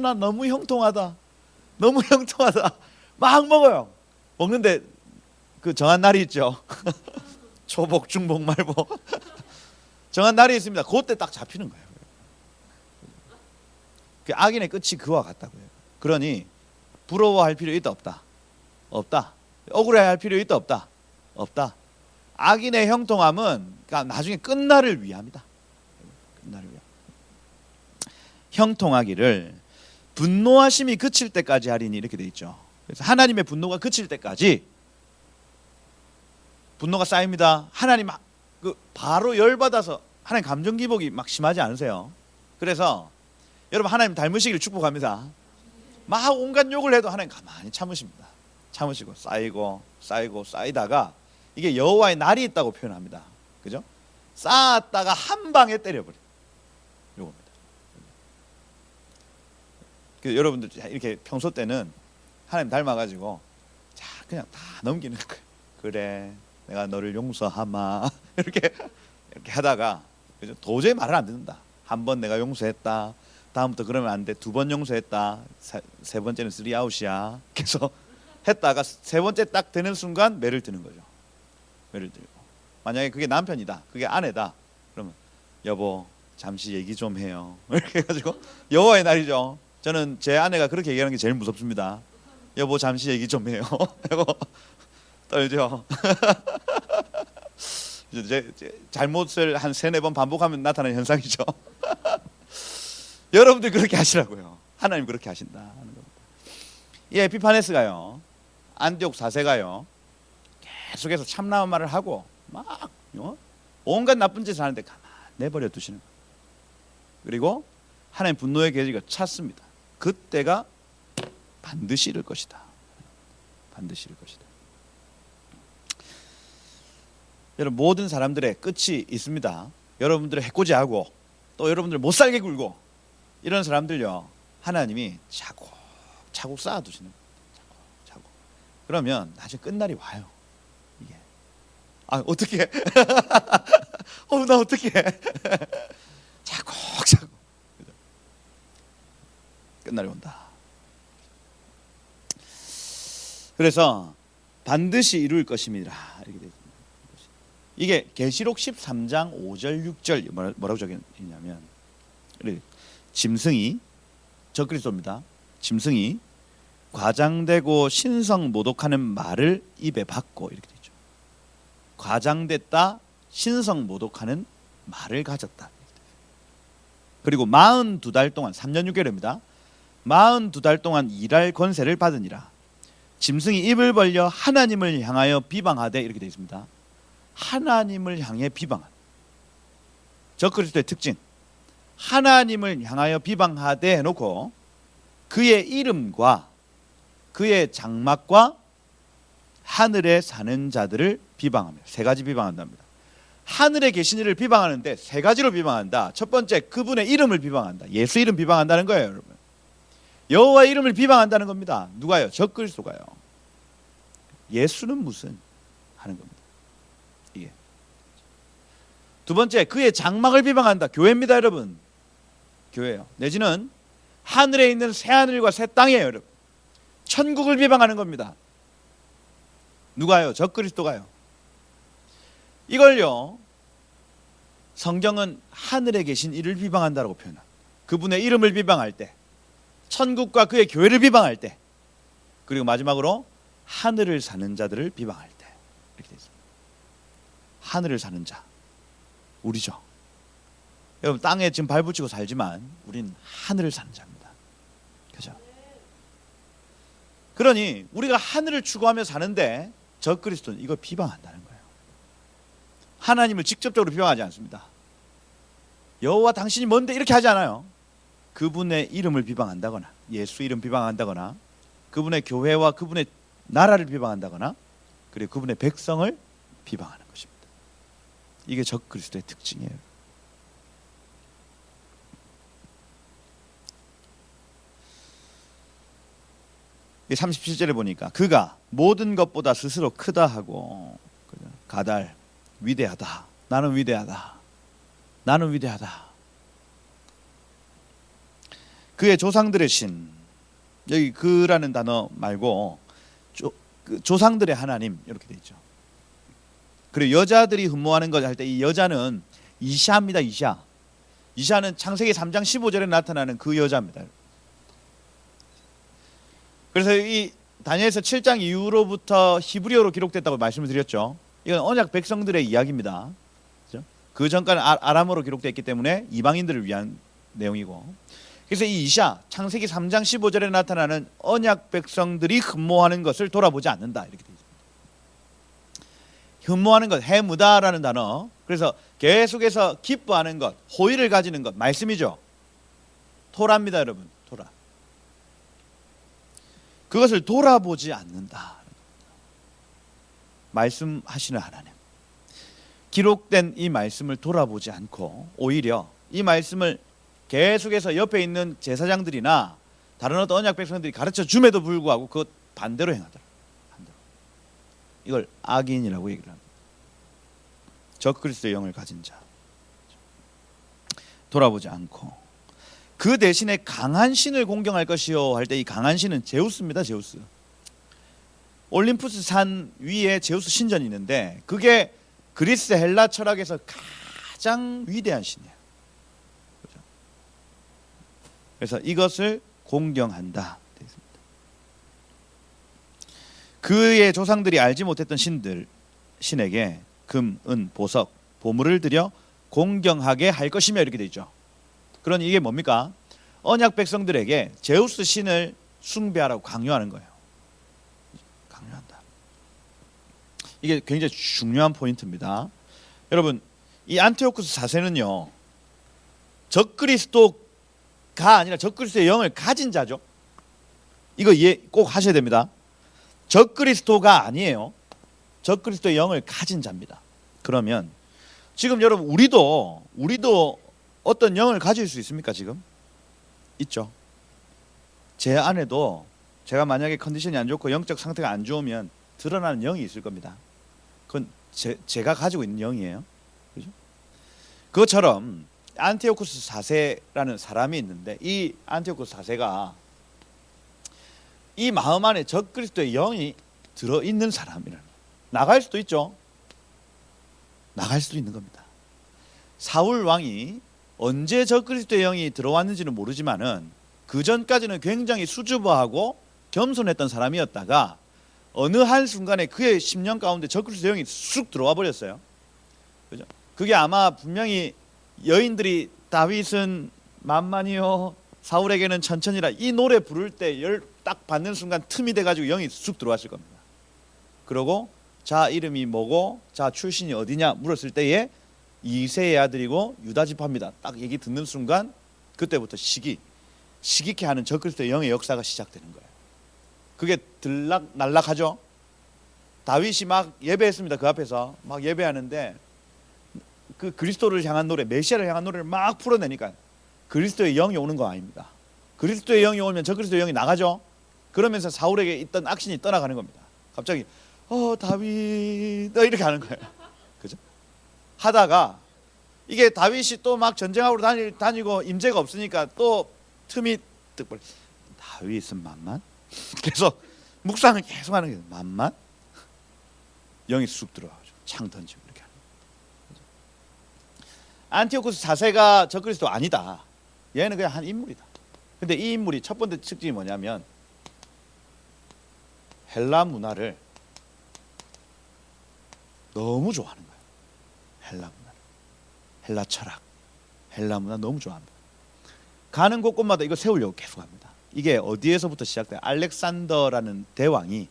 나 너무 형통하다. 너무 형통하다. 막 먹어요. 먹는데 그 정한 날이 있죠. 초복, 중복, 말복. 정한 날이 있습니다. 그때 딱 잡히는 거예요. 그 악인의 끝이 그와 같다고요. 그러니 부러워할 필요 있다 없다? 없다. 억울해할 필요 있다 없다? 없다. 악인의 형통함은 그러니까 나중에 끝날을 위함이다. 끝날을 위함. 형통하기를 분노하심이 그칠 때까지 하리니 이렇게 돼 있죠. 그래서 하나님의 분노가 그칠 때까지 분노가 쌓입니다. 하나님 그 바로 열받아서 하나님 감정 기복이 막 심하지 않으세요? 그래서 여러분 하나님 닮으시기를 축복합니다. 막 온갖 욕을 해도 하나님 가만히 참으십니다. 참으시고 쌓이고 쌓이고 쌓이다가 이게 여호와의 날이 있다고 표현합니다. 그죠? 쌓았다가 한 방에 때려버려. 요겁니다. 여러분들 이렇게 평소 때는 하나님 닮아가지고 자 그냥 다 넘기는 거예요. 그래 내가 너를 용서하마 이렇게 하다가 그죠? 도저히 말을 안 듣는다. 한 번 내가 용서했다. 다음부터 그러면 안 돼. 두 번 용서했다. 세 번째는 3아웃이야. 계속 했다가 세 번째 딱 되는 순간 매를 드는 거죠. 매를 들고 만약에 그게 남편이다. 그게 아내다. 그러면 여보 잠시 얘기 좀 해요. 이렇게 해가지고 여호와의 날이죠. 저는 제 아내가 그렇게 얘기하는 게 제일 무섭습니다. 여보 잠시 얘기 좀 해요. 하고 떨죠. 제 잘못을 한 3-4번 반복하면 나타나는 현상이죠. 여러분들 그렇게 하시라고요. 하나님 그렇게 하신다 하는 겁니다. 이 에피파네스가요, 안디옥 4세가요 계속해서 참나온 말을 하고 막 온갖 나쁜 짓을 하는데 가만 내버려 두시는 거예요. 그리고 하나님 분노의 계기가 찼습니다. 그때가 반드시 이를 것이다. 반드시 이를 것이다. 여러분 모든 사람들의 끝이 있습니다. 여러분들을 해코지하고 또 여러분들을 못살게 굴고 이런 사람들요 하나님이 차곡차곡 쌓아두시는 거예요. 차곡차곡. 그러면 나중에 끝날이 와요. 이게 어떻게 나 어떻게 차곡차곡 끝날이 온다. 그래서 반드시 이룰 것입니다. 이렇게 되어 있습니다. 이게 계시록 13장 5절 6절 뭐라고 적혀있냐면 짐승이 적그리스도입니다. 짐승이 과장되고 신성 모독하는 말을 입에 받고 이렇게 되죠. 과장됐다 신성 모독하는 말을 가졌다. 그리고 42달 동안 3년 6개월입니다. 42달 동안 일할 권세를 받으니라. 짐승이 입을 벌려 하나님을 향하여 비방하되 이렇게 되어 있습니다. 하나님을 향해 비방한 적그리스도의 특징, 하나님을 향하여 비방하되 해놓고 그의 이름과 그의 장막과 하늘에 사는 자들을 비방합니다. 3가지 비방한답니다. 하늘에 계신 이를 비방하는데 3가지로 비방한다. 첫 번째, 그분의 이름을 비방한다. 예수 이름 비방한다는 거예요, 여러분. 여호와의 이름을 비방한다는 겁니다. 누가요? 적그리스도가요. 예수는 무슨 하는 겁니다. 이게 두 번째, 그의 장막을 비방한다. 교회입니다, 여러분. 교회요. 내지는 하늘에 있는 새 하늘과 새 땅이에요, 여러분. 천국을 비방하는 겁니다. 누가요? 적그리스도가요. 이걸요 성경은 하늘에 계신 이를 비방한다라고 표현합니다. 그분의 이름을 비방할 때, 천국과 그의 교회를 비방할 때, 그리고 마지막으로 하늘을 사는 자들을 비방할 때 이렇게 되어 있습니다. 하늘을 사는 자, 우리죠. 여러분 땅에 지금 발붙이고 살지만 우린 하늘을 사는 자입니다. 그죠? 그러니 우리가 하늘을 추구하며 사는데 적그리스도는 이걸 비방한다는 거예요. 하나님을 직접적으로 비방하지 않습니다. 여호와 당신이 뭔데 이렇게 하지 않아요. 그분의 이름을 비방한다거나 예수 이름 비방한다거나 그분의 교회와 그분의 나라를 비방한다거나 그리고 그분의 백성을 비방하는 것입니다. 이게 적그리스도의 특징이에요. 이 37절에 보니까 그가 모든 것보다 스스로 크다 하고 가달 위대하다. 나는 위대하다. 나는 위대하다. 그의 조상들의 신 여기 그라는 단어 말고 그 조상들의 하나님 이렇게 돼 있죠. 그리고 여자들이 흠모하는 것 할 때 이 여자는 이샤입니다. 이샤는 창세기 3장 15절에 나타나는 그 여자입니다. 그래서 이 다니엘서 7장 이후로부터 히브리어로 기록됐다고 말씀을 드렸죠. 이건 언약 백성들의 이야기입니다. 그렇죠? 그 전까지는 아람어로 기록됐기 때문에 이방인들을 위한 내용이고, 그래서 이 이샤 창세기 3장 15절에 나타나는 언약 백성들이 흠모하는 것을 돌아보지 않는다 이렇게 되어 있습니다. 흠모하는 것, 해무다라는 단어. 그래서 계속해서 기뻐하는 것, 호의를 가지는 것, 말씀이죠. 토라입니다, 여러분. 토라. 그것을 돌아보지 않는다. 말씀하시는 하나님. 기록된 이 말씀을 돌아보지 않고 오히려 이 말씀을 계속해서 옆에 있는 제사장들이나 다른 어떤 언약 백성들이 가르쳐 줌에도 불구하고 그것 반대로 행하더라. 반대로. 이걸 악인이라고 얘기를 합니다. 적그리스도의 영을 가진 자. 돌아보지 않고 그 대신에 강한 신을 공경할 것이요 할 때 이 강한 신은 제우스입니다. 제우스. 올림푸스 산 위에 제우스 신전이 있는데 그게 그리스 헬라 철학에서 가장 위대한 신이에요. 그렇죠? 그래서 이것을 공경한다. 그의 조상들이 알지 못했던 신에게 금, 은, 보석, 보물을 들여 공경하게 할 것이며 이렇게 되어 있죠. 그러니 이게 뭡니까? 언약 백성들에게 제우스 신을 숭배하라고 강요하는 거예요. 강요한다. 이게 굉장히 중요한 포인트입니다. 여러분, 이 안티오쿠스 4세는요 적그리스도가 아니라 적그리스도의 영을 가진 자죠. 이거 이해 꼭 하셔야 됩니다. 적그리스도가 아니에요. 적그리스도의 영을 가진 자입니다. 그러면 지금 여러분 우리도 어떤 영을 가질 수 있습니까? 지금 있죠. 제 안에도 제가 만약에 컨디션이 안 좋고 영적 상태가 안 좋으면 드러나는 영이 있을 겁니다. 그건 제가 가지고 있는 영이에요. 그렇죠? 그것처럼 안티오쿠스 4세라는 사람이 있는데 이 안티오쿠스 4세가 이 마음 안에 적그리스도의 영이 들어있는 사람이라는, 나갈 수도 있죠. 나갈 수도 있는 겁니다. 사울 왕이 언제 적그리스도의 영이 들어왔는지는 모르지만은 그 전까지는 굉장히 수줍어하고 겸손했던 사람이었다가 어느 한순간에 그의 심령 가운데 적그리스도의 영이 쑥 들어와 버렸어요. 그죠? 그게 아마 분명히 여인들이 다윗은 만만이요 사울에게는 천천히라 이 노래 부를 때 열 딱 받는 순간 틈이 돼가지고 영이 쑥 들어왔을 겁니다. 그러고 자 이름이 뭐고 자 출신이 어디냐 물었을 때에 이새의 아들이고 유다 지파입니다. 딱 얘기 듣는 순간 그때부터 시기케 하는 적그리스도의 영의 역사가 시작되는 거예요. 그게 들락날락하죠. 다윗이 막 예배했습니다. 그 앞에서 막 예배하는데 그 그리스도를 향한 노래, 메시아를 향한 노래를 막 풀어내니까 그리스도의 영이 오는 거 아닙니다. 그리스도의 영이 오면 적그리스도의 영이 나가죠. 그러면서 사울에게 있던 악신이 떠나가는 겁니다. 갑자기 다윗 이렇게 하는 거예요. 그죠? 하다가 이게 다윗이 또 막 전쟁하러 다니고 임재가 없으니까 또 틈이 뜩 벌. 다윗은 만만? 그래서 묵상을 계속 하는 거예요. 만만? 영이 쑥 들어가죠. 창 던지고 이렇게 하는 거죠. 안티오쿠스 4세가 적그리스도 아니다. 얘는 그냥 한 인물이다. 근데 이 인물이 첫 번째 특징이 뭐냐면 헬라 문화를 너무 좋아하는 거예요. 헬라 문화, 헬라 철학, 헬라 문화 너무 좋아합니다. 가는 곳곳마다 이거 세우려고 계속합니다. 이게 어디에서부터 시작돼요? 알렉산더라는 대왕이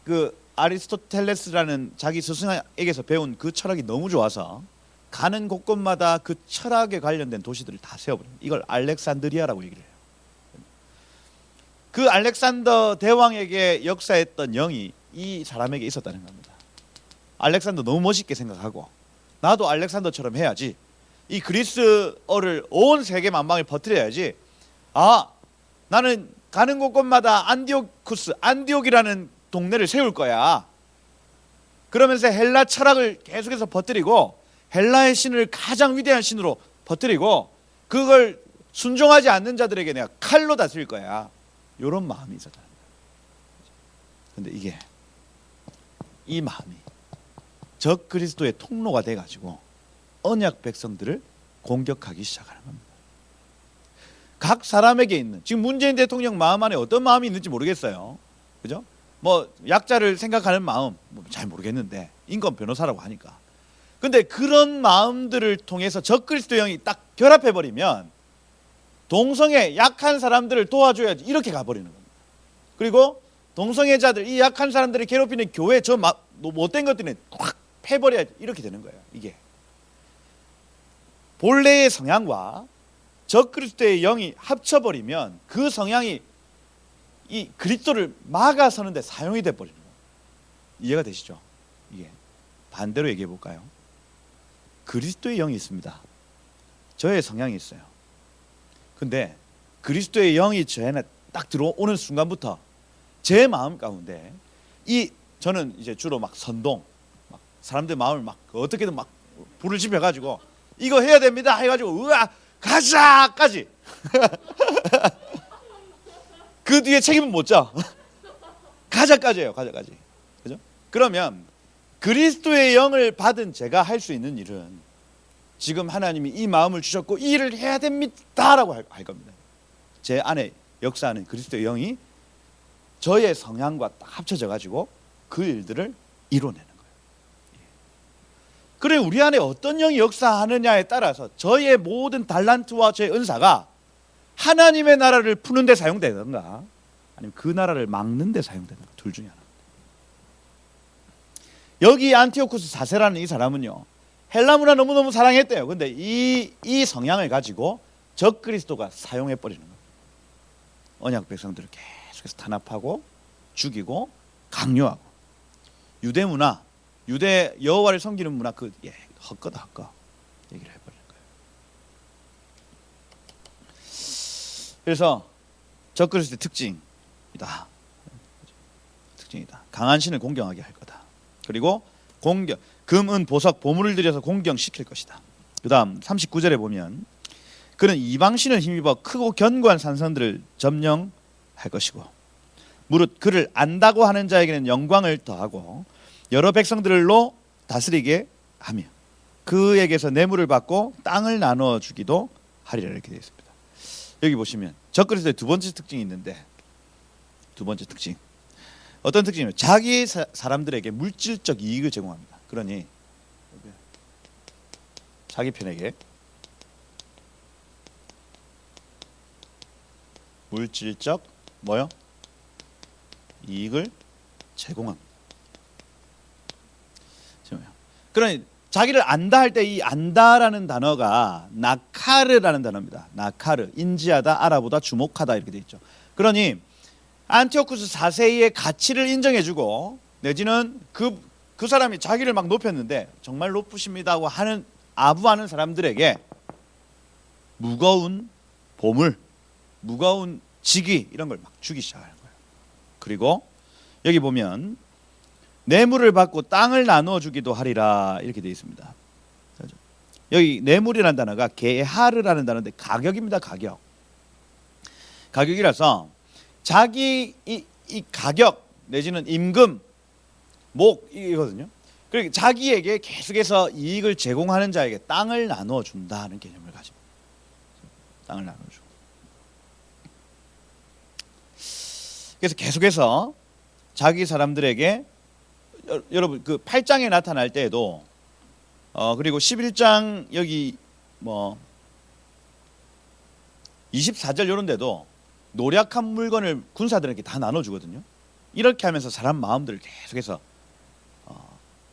그 아리스토텔레스라는 자기 스승에게서 배운 그 철학이 너무 좋아서 가는 곳곳마다 그 철학에 관련된 도시들을 다 세워버립니다. 이걸 알렉산드리아라고 얘기를 해요. 그 알렉산더 대왕에게 역사했던 영이 이 사람에게 있었다는 겁니다. 알렉산더 너무 멋있게 생각하고 나도 알렉산더처럼 해야지, 이 그리스어를 온 세계 만방에 퍼뜨려야지, 나는 가는 곳곳마다 안디옥이라는 동네를 세울 거야. 그러면서 헬라 철학을 계속해서 퍼뜨리고 헬라의 신을 가장 위대한 신으로 퍼뜨리고 그걸 순종하지 않는 자들에게 내가 칼로 다스릴 거야. 이런 마음이 있었다는 거예요. 근데 이 마음이 적 그리스도의 통로가 돼가지고 언약 백성들을 공격하기 시작하는 겁니다. 각 사람에게 있는, 지금 문재인 대통령 마음 안에 어떤 마음이 있는지 모르겠어요. 그죠? 뭐 약자를 생각하는 마음 잘 모르겠는데, 인권 변호사라고 하니까. 근데 그런 마음들을 통해서 적 그리스도의 영이 딱 결합해 버리면 동성애 약한 사람들을 도와줘야지 이렇게 가버리는 겁니다. 그리고 동성애자들, 이 약한 사람들을 괴롭히는 교회 저 못된 것들은 확 패버려야지 이렇게 되는 거예요. 이게 본래의 성향과 적 그리스도의 영이 합쳐버리면 그 성향이 이 그리스도를 막아서는 데 사용이 돼버리는 거예요. 이해가 되시죠? 이게 반대로 얘기해 볼까요? 그리스도의 영이 있습니다. 저의 성향이 있어요. 근데 그리스도의 영이 저에게 딱 들어오는 순간부터 제 마음 가운데 저는 이제 주로 막 선동, 막 사람들 마음을 막 어떻게든 막 불을 지펴가지고 이거 해야 됩니다 해가지고 우와 가자까지 그 뒤에 책임은 못 져. 가자까지예요. 가자까지. 그죠? 그러면 그리스도의 영을 받은 제가 할 수 있는 일은 지금 하나님이 이 마음을 주셨고 이 일을 해야 됩니다라고 할 겁니다. 제 안에 역사하는 그리스도의 영이 저의 성향과 딱 합쳐져 가지고 그 일들을 이뤄내는 거예요. 그래 우리 안에 어떤 영이 역사하느냐에 따라서 저의 모든 달란트와 저의 은사가 하나님의 나라를 푸는 데 사용되든가 아니면 그 나라를 막는 데 사용되든가 둘 중에 하나. 여기 안티오쿠스 4세라는 이 사람은요, 헬라 문화 너무너무 사랑했대요. 근데 이 성향을 가지고 적 그리스도가 사용해 버리는 거예요. 언약 백성들을 계속해서 탄압하고 죽이고 강요하고, 유대 문화, 유대 여호와를 섬기는 문화 헛거다 헛거 얘기를 해버리는 거예요. 그래서 적 그리스도의 특징이다. 강한 신을 공경하게 할 거다. 그리고 금, 은, 보석, 보물을 들여서 공경시킬 것이다. 그 다음 39절에 보면 그는 이방신을 힘입어 크고 견고한 산성들을 점령할 것이고 무릇 그를 안다고 하는 자에게는 영광을 더하고 여러 백성들로 다스리게 하며 그에게서 뇌물을 받고 땅을 나누어 주기도 하리라 이렇게 되어 있습니다. 여기 보시면 적 그리스도의 두 번째 특징이 있는데, 두 번째 특징 어떤 특징이냐면 자기 사람들에게 물질적 이익을 제공합니다. 그러니 자기 편에게 물질적 이익을 제공합니다. 그러니 자기를 안다 할 때 이 안다라는 단어가 나카르라는 단어입니다. 나카르, 인지하다, 알아보다, 주목하다 이렇게 돼 있죠. 그러니 안티오쿠스 4세의 가치를 인정해주고 내지는 그 사람이 자기를 막 높였는데 정말 높으십니다고 하는 아부하는 사람들에게 무거운 보물, 무거운 직위 이런 걸 막 주기 시작하는 거예요. 그리고 여기 보면 뇌물을 받고 땅을 나누어 주기도 하리라 이렇게 되어 있습니다. 여기 뇌물이라는 단어가 게하르라는 단어인데 가격입니다. 가격이라서 자기 이 가격 내지는 임금, 이거든요. 그러니까 자기에게 계속해서 이익을 제공하는 자에게 땅을 나누어 준다는 개념을 가집니다. 땅을 나누어 주고. 그래서 계속해서 자기 사람들에게 여러분 그 8장에 나타날 때에도 그리고 11장 여기 24절 이런 데도 노력한 물건을 군사들에게 다 나눠주거든요. 이렇게 하면서 사람 마음들을 계속해서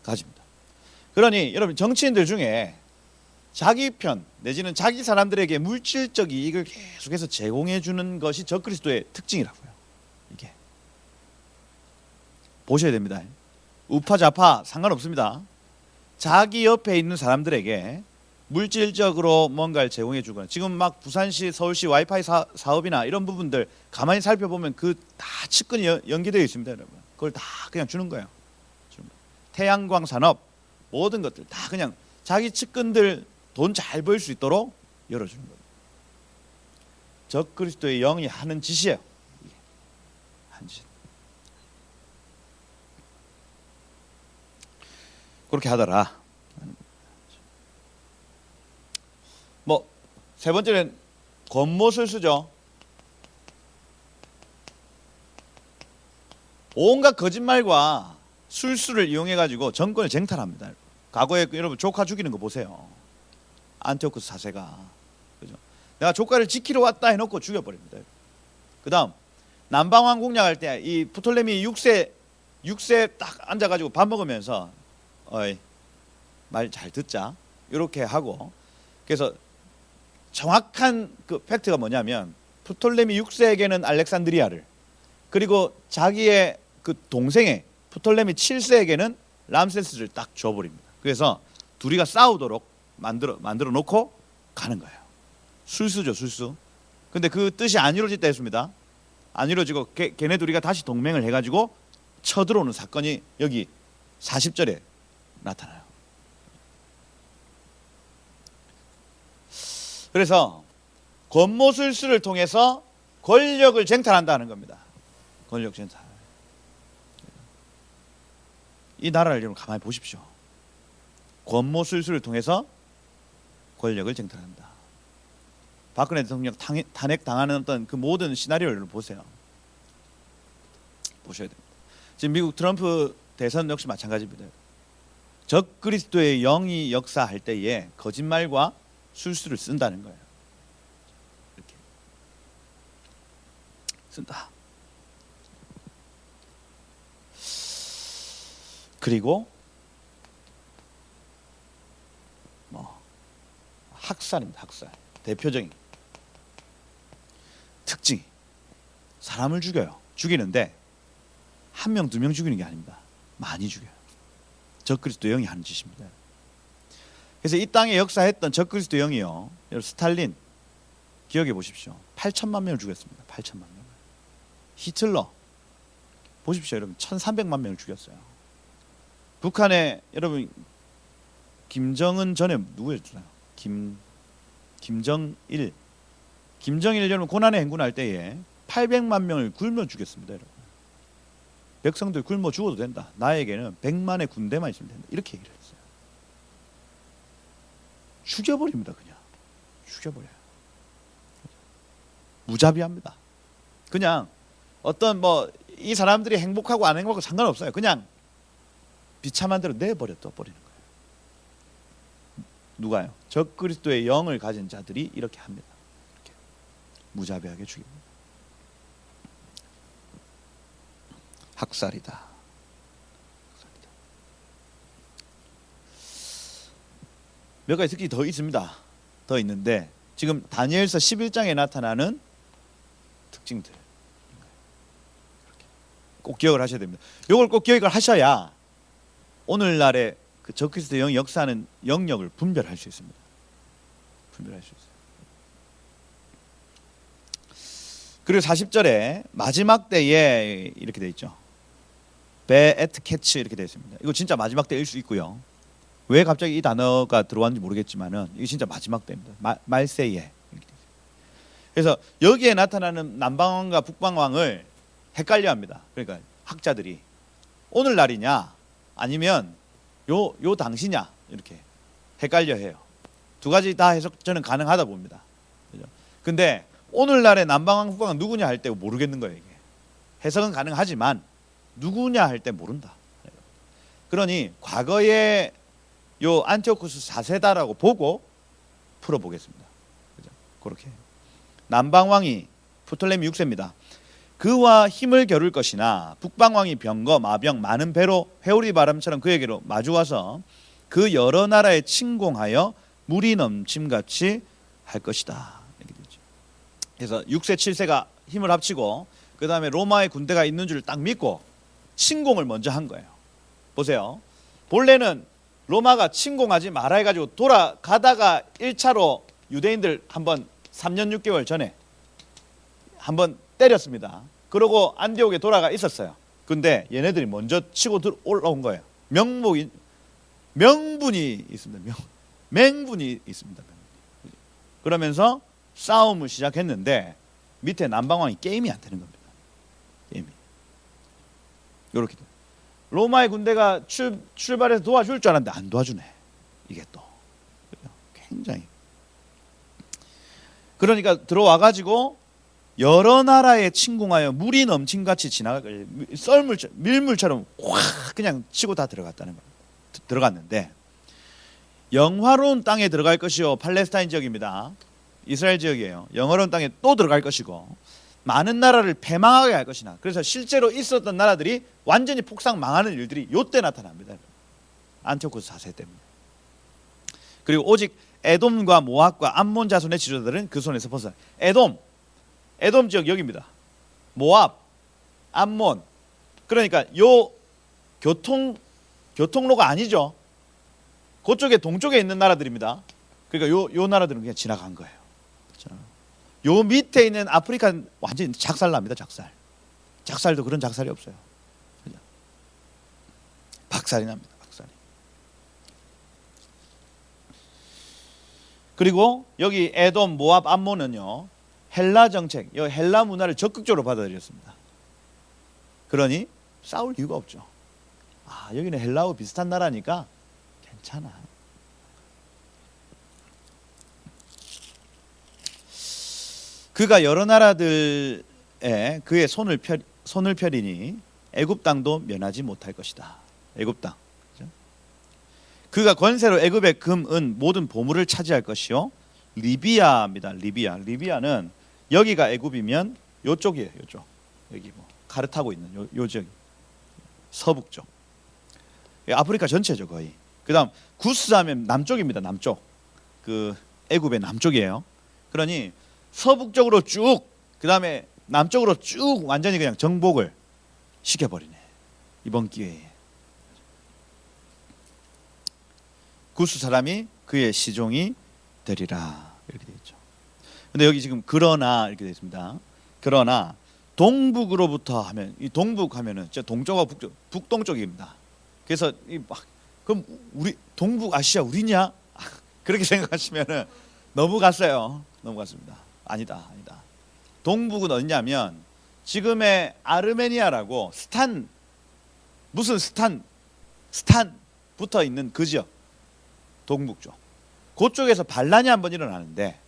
가집니다. 그러니 여러분 정치인들 중에 자기 편 내지는 자기 사람들에게 물질적 이익을 계속해서 제공해 주는 것이 적 그리스도의 특징이라고요. 이게 보셔야 됩니다. 우파 좌파 상관없습니다. 자기 옆에 있는 사람들에게 물질적으로 뭔가를 제공해 주거나, 지금 막 부산시 서울시 와이파이 사업이나 이런 부분들 가만히 살펴보면 그 다 측근이 연계되어 있습니다. 여러분 그걸 다 그냥 주는 거예요. 태양광 산업 모든 것들 다 그냥 자기 측근들 돈 잘 벌 수 있도록 열어주는 겁니다. 적 그리스도의 영이 하는 짓이에요. 한 짓. 그렇게 하더라. 뭐 세 번째는 권모술수죠. 온갖 거짓말과 술수를 이용해 가지고 정권을 쟁탈합니다. 과거에 여러분 조카 죽이는 거 보세요. 안티오쿠스 4세가, 그죠? 내가 조카를 지키러 왔다 해놓고 죽여버립니다. 그다음 남방왕 공략할 때 이 프톨레미 6세 딱 앉아가지고 밥 먹으면서 어이 말 잘 듣자 이렇게 하고, 그래서 정확한 그 팩트가 뭐냐면 프톨레미 6세에게는 알렉산드리아를, 그리고 자기의 그 동생의 프톨레미 7세에게는 람세스를 딱 줘버립니다. 그래서 둘이가 싸우도록 만들어 놓고 가는 거예요. 술수죠, 술수. 근데 그 뜻이 안 이루어졌다 했습니다. 안 이루어지고 걔네 둘이가 다시 동맹을 해가지고 쳐들어오는 사건이 여기 40절에 나타나요. 그래서 권모술수를 통해서 권력을 쟁탈한다는 겁니다. 권력 쟁탈. 이 나라를 여러분 가만히 보십시오. 권모술수를 통해서 권력을 쟁탈한다. 박근혜 대통령 탄핵 당하는 어떤 그 모든 시나리오를 보세요. 보셔야 됩니다. 지금 미국 트럼프 대선 역시 마찬가지입니다. 적 그리스도의 영이 역사할 때에 거짓말과 술수를 쓴다는 거예요. 이렇게 쓴다. 그리고 뭐 학살입니다. 학살. 대표적인 특징이 사람을 죽여요. 죽이는데 한 명, 두 명 죽이는 게 아닙니다. 많이 죽여요. 적그리스도 영이 하는 짓입니다. 그래서 이 땅에 역사했던 적그리스도 영이요, 여러분 스탈린 기억해 보십시오. 8천만 명을 죽였습니다. 8천만 명. 히틀러 보십시오. 여러분 1,300만 명을 죽였어요. 북한에 여러분 김정은 전에 누구였잖아요? 김정일 여러분 고난의 행군할 때에 800만 명을 굶어 죽였습니다. 여러분 백성들 굶어 죽어도 된다. 나에게는 100만의 군대만 있으면 된다. 이렇게 얘기를 했어요. 죽여버립니다. 그냥 죽여버려요. 무자비합니다. 그냥 어떤 뭐 이 사람들이 행복하고 안 행복하고 상관없어요. 그냥 비참한 대로 내버려 둬버리는 거예요. 누가요? 적그리스도의 영을 가진 자들이 이렇게 합니다. 이렇게 무자비하게 죽입니다. 학살이다. 몇 가지 특징이 더 있습니다. 더 있는데 지금 다니엘서 11장에 나타나는 특징들 꼭 기억을 하셔야 됩니다. 이걸 꼭 기억을 하셔야 오늘날의 그 적그리스도 영이 역사하는 영역을 분별할 수 있습니다. 분별할 수 있어요. 그리고 40절에 마지막 때에 이렇게 되어 있죠. 베에트 캐치 이렇게 되어 있습니다. 이거 진짜 마지막 때일 수 있고요. 왜 갑자기 이 단어가 들어왔는지 모르겠지만은 이게 진짜 마지막 때입니다. 말세에. 그래서 여기에 나타나는 남방왕과 북방왕을 헷갈려합니다. 그러니까 학자들이 오늘날이냐 아니면 요 당시냐 이렇게 헷갈려해요. 두 가지 다 해석 저는 가능하다 봅니다. 그죠? 근데 오늘날의 남방왕 북방왕 누구냐 할 때 모르겠는 거예요. 이게 해석은 가능하지만 누구냐 할 때 모른다. 그러니 과거에 요 안티오쿠스 4세다라고 보고 풀어보겠습니다. 그죠? 그렇게 남방왕이 프톨레미 6세입니다. 그와 힘을 겨룰 것이나 북방왕이 병거 마병 많은 배로 회오리 바람처럼 그에게로 마주와서 그 여러 나라에 침공하여 물이 넘침같이 할 것이다. 이렇게 되죠. 그래서 6세 7세가 힘을 합치고 그 다음에 로마의 군대가 있는 줄 딱 믿고 침공을 먼저 한 거예요. 보세요. 본래는 로마가 침공하지 말아 해가지고 돌아가다가 1차로 유대인들 한번 3년 6개월 전에 한번 때렸습니다. 그러고 안디옥에 돌아가 있었어요. 근데 얘네들이 먼저 치고 올라온 거예요. 명분이 있습니다. 맹분이 있습니다. 그러면서 싸움을 시작했는데 밑에 남방왕이 게임이 안 되는 겁니다. 게임이. 요렇게 로마의 군대가 출발해서 도와줄 줄 알았는데 안 도와주네. 이게 또 굉장히 그러니까 들어와 가지고 여러 나라에 침공하여 물이 넘친같이 지나갈 밀물처럼 확 그냥 치고 다 들어갔다는 거예요. 들어갔는데 영화로운 땅에 들어갈 것이요 팔레스타인 지역입니다. 이스라엘 지역이에요. 영화로운 땅에 또 들어갈 것이고 많은 나라를 패망하게 할 것이나 그래서 실제로 있었던 나라들이 완전히 폭삭 망하는 일들이 요때 나타납니다. 안티오코스 4세 때문에. 그리고 오직 에돔과 모압과 암몬 자손의 지도자들은 그 손에서 벗어나. 에돔 지역 여기입니다. 모압, 암몬. 그러니까 요 교통로가 아니죠. 그쪽에 동쪽에 있는 나라들입니다. 그러니까 요 나라들은 그냥 지나간 거예요. 요 밑에 있는 아프리카 완전히 작살납니다. 작살도 그런 작살이 없어요. 그냥 박살이 납니다. 박살이. 그리고 여기 에돔, 모압, 암몬은요 헬라 정책, 헬라 문화를 적극적으로 받아들였습니다. 그러니 싸울 이유가 없죠. 아, 여기는 헬라하고 비슷한 나라니까 괜찮아. 그가 여러 나라들에 그의 손을 펴리니 애굽 땅도 면하지 못할 것이다. 애굽 땅. 그죠? 그가 권세로 애굽의 금, 은 모든 보물을 차지할 것이요. 리비아입니다. 리비아는 여기가 애굽이면 요쪽이에요. 요쪽. 여기 뭐 가르타고 있는 요 지역. 서북쪽. 아프리카 전체죠 거의. 그다음 구스하면 남쪽입니다. 남쪽. 그 애굽의 남쪽이에요. 그러니 서북쪽으로 쭉 그다음에 남쪽으로 쭉 완전히 그냥 정복을 시켜버리네. 이번 기회에. 구스 사람이 그의 시종이 되리라. 이렇게 되어 있죠. 근데 여기 지금 그러나 이렇게 되어 있습니다. 그러나 동북으로부터 하면 이 동북 하면은 진짜 동쪽과 북동쪽입니다. 그래서 그럼 우리 동북 아시아 우리냐? 그렇게 생각하시면은 너무 갔어요. 너무 갔습니다. 아니다. 동북은 어디냐면 지금의 아르메니아라고 무슨 스탄 붙어 있는 그 지역 동북쪽. 그쪽에서 반란이 한번 일어나는데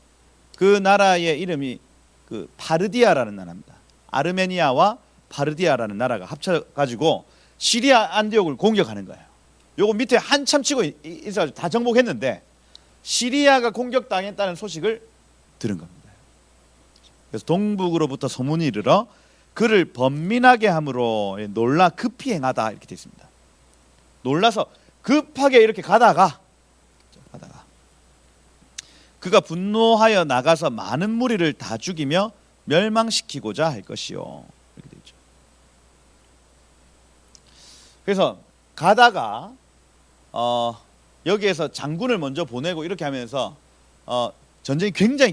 그 나라의 이름이 그 파르디아라는 나라입니다. 아르메니아와 파르디아라는 나라가 합쳐가지고 시리아 안디옥을 공격하는 거예요. 요거 밑에 한참 치고 있어가지고 다 정복했는데 시리아가 공격당했다는 소식을 들은 겁니다. 그래서 동북으로부터 소문이 이르러 그를 번민하게 함으로 놀라 급히 행하다 이렇게 되어 있습니다. 놀라서 급하게 이렇게 가다가 그가 분노하여 나가서 많은 무리를 다 죽이며 멸망시키고자 할 것이요. 이렇게 되어 있죠. 그래서 가다가 여기에서 장군을 먼저 보내고 이렇게 하면서 전쟁이 굉장히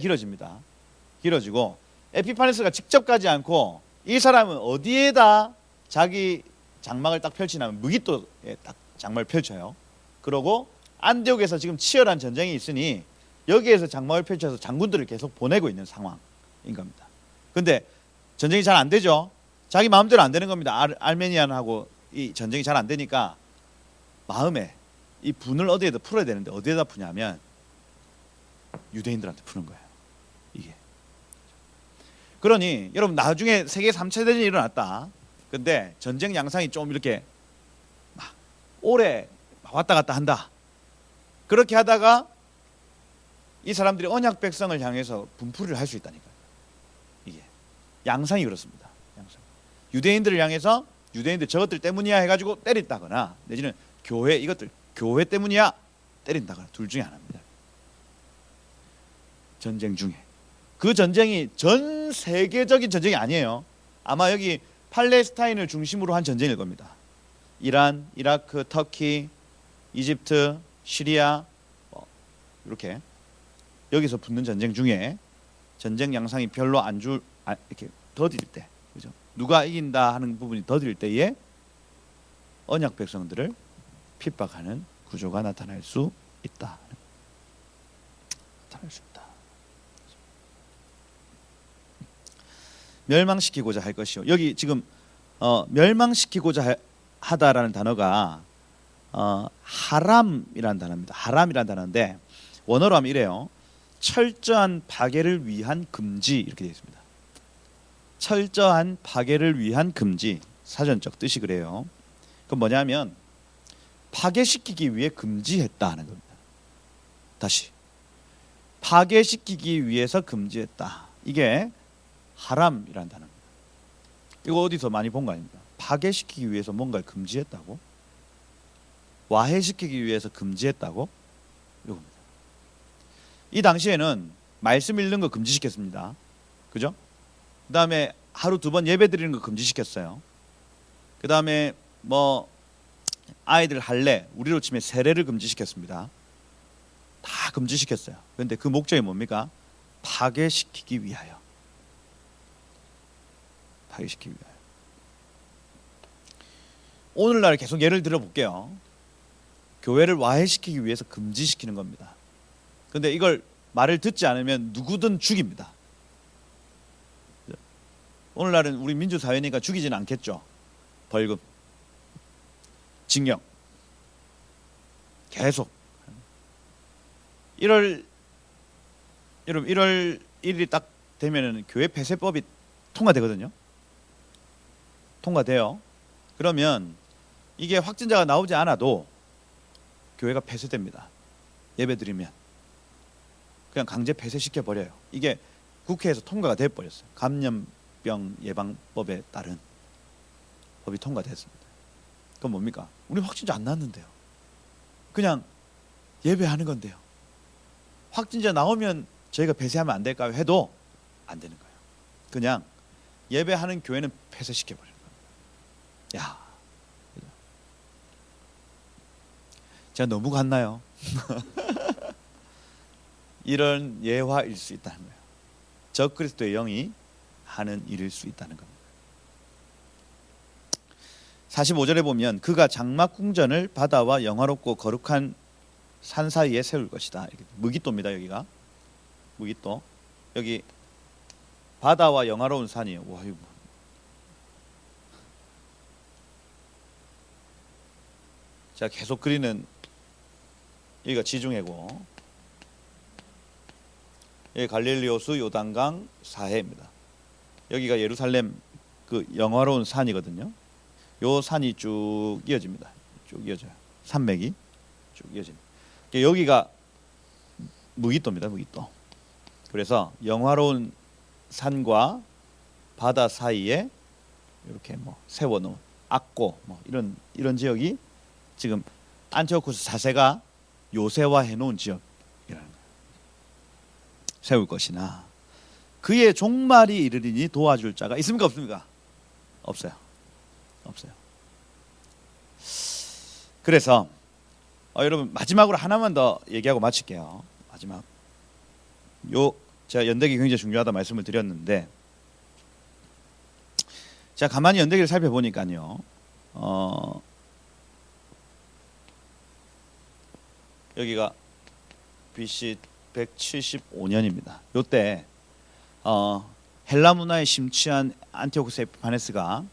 길어지고 에피파네스가 직접 가지 않고 이 사람은 어디에다 자기 장막을 딱 펼치냐면 무기토에 딱 장막을 펼쳐요. 그러고 안디옥에서 지금 치열한 전쟁이 있으니 여기에서 장막을 펼쳐서 장군들을 계속 보내고 있는 상황인 겁니다. 근데 전쟁이 잘 안 되죠. 자기 마음대로 안 되는 겁니다. 아르메니안하고 이 전쟁이 잘 안 되니까 마음에 이 분을 어디에다 풀어야 되는데 어디에다 푸냐면 유대인들한테 푸는 거예요. 이게. 그러니 여러분 나중에 세계 3차 대전이 일어났다. 근데 전쟁 양상이 좀 이렇게 막 오래 왔다 갔다 한다. 그렇게 하다가 이 사람들이 언약 백성을 향해서 분풀이를 할 수 있다니까요. 이게 양상이 그렇습니다. 양상. 유대인들을 향해서 유대인들 저것들 때문이야 해가지고 때린다거나 내지는 이것들 교회 때문이야 때린다거나 둘 중에 하나입니다. 전쟁 중에 그 전쟁이 전 세계적인 전쟁이 아니에요. 아마 여기 팔레스타인을 중심으로 한 전쟁일 겁니다. 이란, 이라크, 터키, 이집트, 시리아 이렇게 여기서 붙는 전쟁 중에 전쟁 양상이 별로 이렇게 더딜 때, 그죠? 누가 이긴다 하는 부분이 더딜 때에 언약 백성들을 핍박하는 구조가 나타날 수 있다. 멸망시키고자 할 것이요. 여기 지금 멸망시키고자 하다라는 단어가 하람이라는 단어입니다. 하람이라는 단어인데 원어로 하면 이래요. 철저한 파괴를 위한 금지 이렇게 되어 있습니다. 철저한 파괴를 위한 금지, 사전적 뜻이 그래요. 그건 뭐냐면 파괴시키기 위해 금지했다 하는 겁니다. 다시 파괴시키기 위해서 금지했다. 이게 하람이라는 단어입니다. 이거 어디서 많이 본 거 아닙니까? 파괴시키기 위해서 뭔가를 금지했다고? 와해시키기 위해서 금지했다고? 이겁니다. 이 당시에는 말씀 읽는 거 금지시켰습니다. 그죠? 그 다음에 하루 2번 예배 드리는 거 금지시켰어요. 그 다음에 뭐 아이들 할례, 우리로 치면 세례를 금지시켰습니다. 다 금지시켰어요. 그런데 그 목적이 뭡니까? 파괴시키기 위하여. 파괴시키기 위하여. 오늘날 계속 예를 들어 볼게요. 교회를 와해시키기 위해서 금지시키는 겁니다. 그런데 이걸 말을 듣지 않으면 누구든 죽입니다. 오늘날은 우리 민주사회니까 죽이지는 않겠죠. 벌금, 징역, 계속. 1월 1일이 딱 되면은 교회 폐쇄법이 통과되거든요. 통과돼요. 그러면 이게 확진자가 나오지 않아도 교회가 폐쇄됩니다. 예배드리면 그냥 강제 폐쇄시켜 버려요. 이게 국회에서 통과가 돼 버렸어요. 감염병 예방법에 따른 법이 통과됐습니다. 그건 뭡니까? 우리 확진자 안 났는데요. 그냥 예배하는 건데요. 확진자 나오면 저희가 폐쇄하면 안 될까요? 해도 안 되는 거예요. 그냥 예배하는 교회는 폐쇄시켜 버리는 거예요. 야, 제가 너무 갔나요? 이런 예화일 수 있다는 거예요. 적그리스도의 영이 하는 일일 수 있다는 겁니다. 45절에 보면 그가 장막궁전을 바다와 영화롭고 거룩한 산 사이에 세울 것이다. 무기또입니다. 여기가 무기또. 여기 바다와 영화로운 산이에요. 와, 이거 제가 계속 그리는 여기가 지중해고, 여기 갈릴리 호수 요단강 사해입니다. 여기가 예루살렘 그 영화로운 산이거든요. 요 산이 쭉 이어집니다. 쭉 이어져요. 산맥이 쭉 이어집니다. 여기가 무기또입니다. 무기또. 그래서 영화로운 산과 바다 사이에 이렇게 뭐 세워놓은 악고 뭐 이런 지역이 지금 안티오쿠스 4세가 요새화해 놓은 지역이라는 거예요. 세울 것이나 그의 종말이 이르리니 도와줄 자가 있습니까? 없습니까? 없어요. 없어요. 그래서 여러분 마지막으로 하나만 더 얘기하고 마칠게요. 마지막. 제가 연대기 굉장히 중요하다 말씀을 드렸는데, 제가 가만히 연대기를 살펴보니까요. 여기가 BC 175년입니다. 요때 헬라 문화에 심취한 안티오쿠스 에피파네스가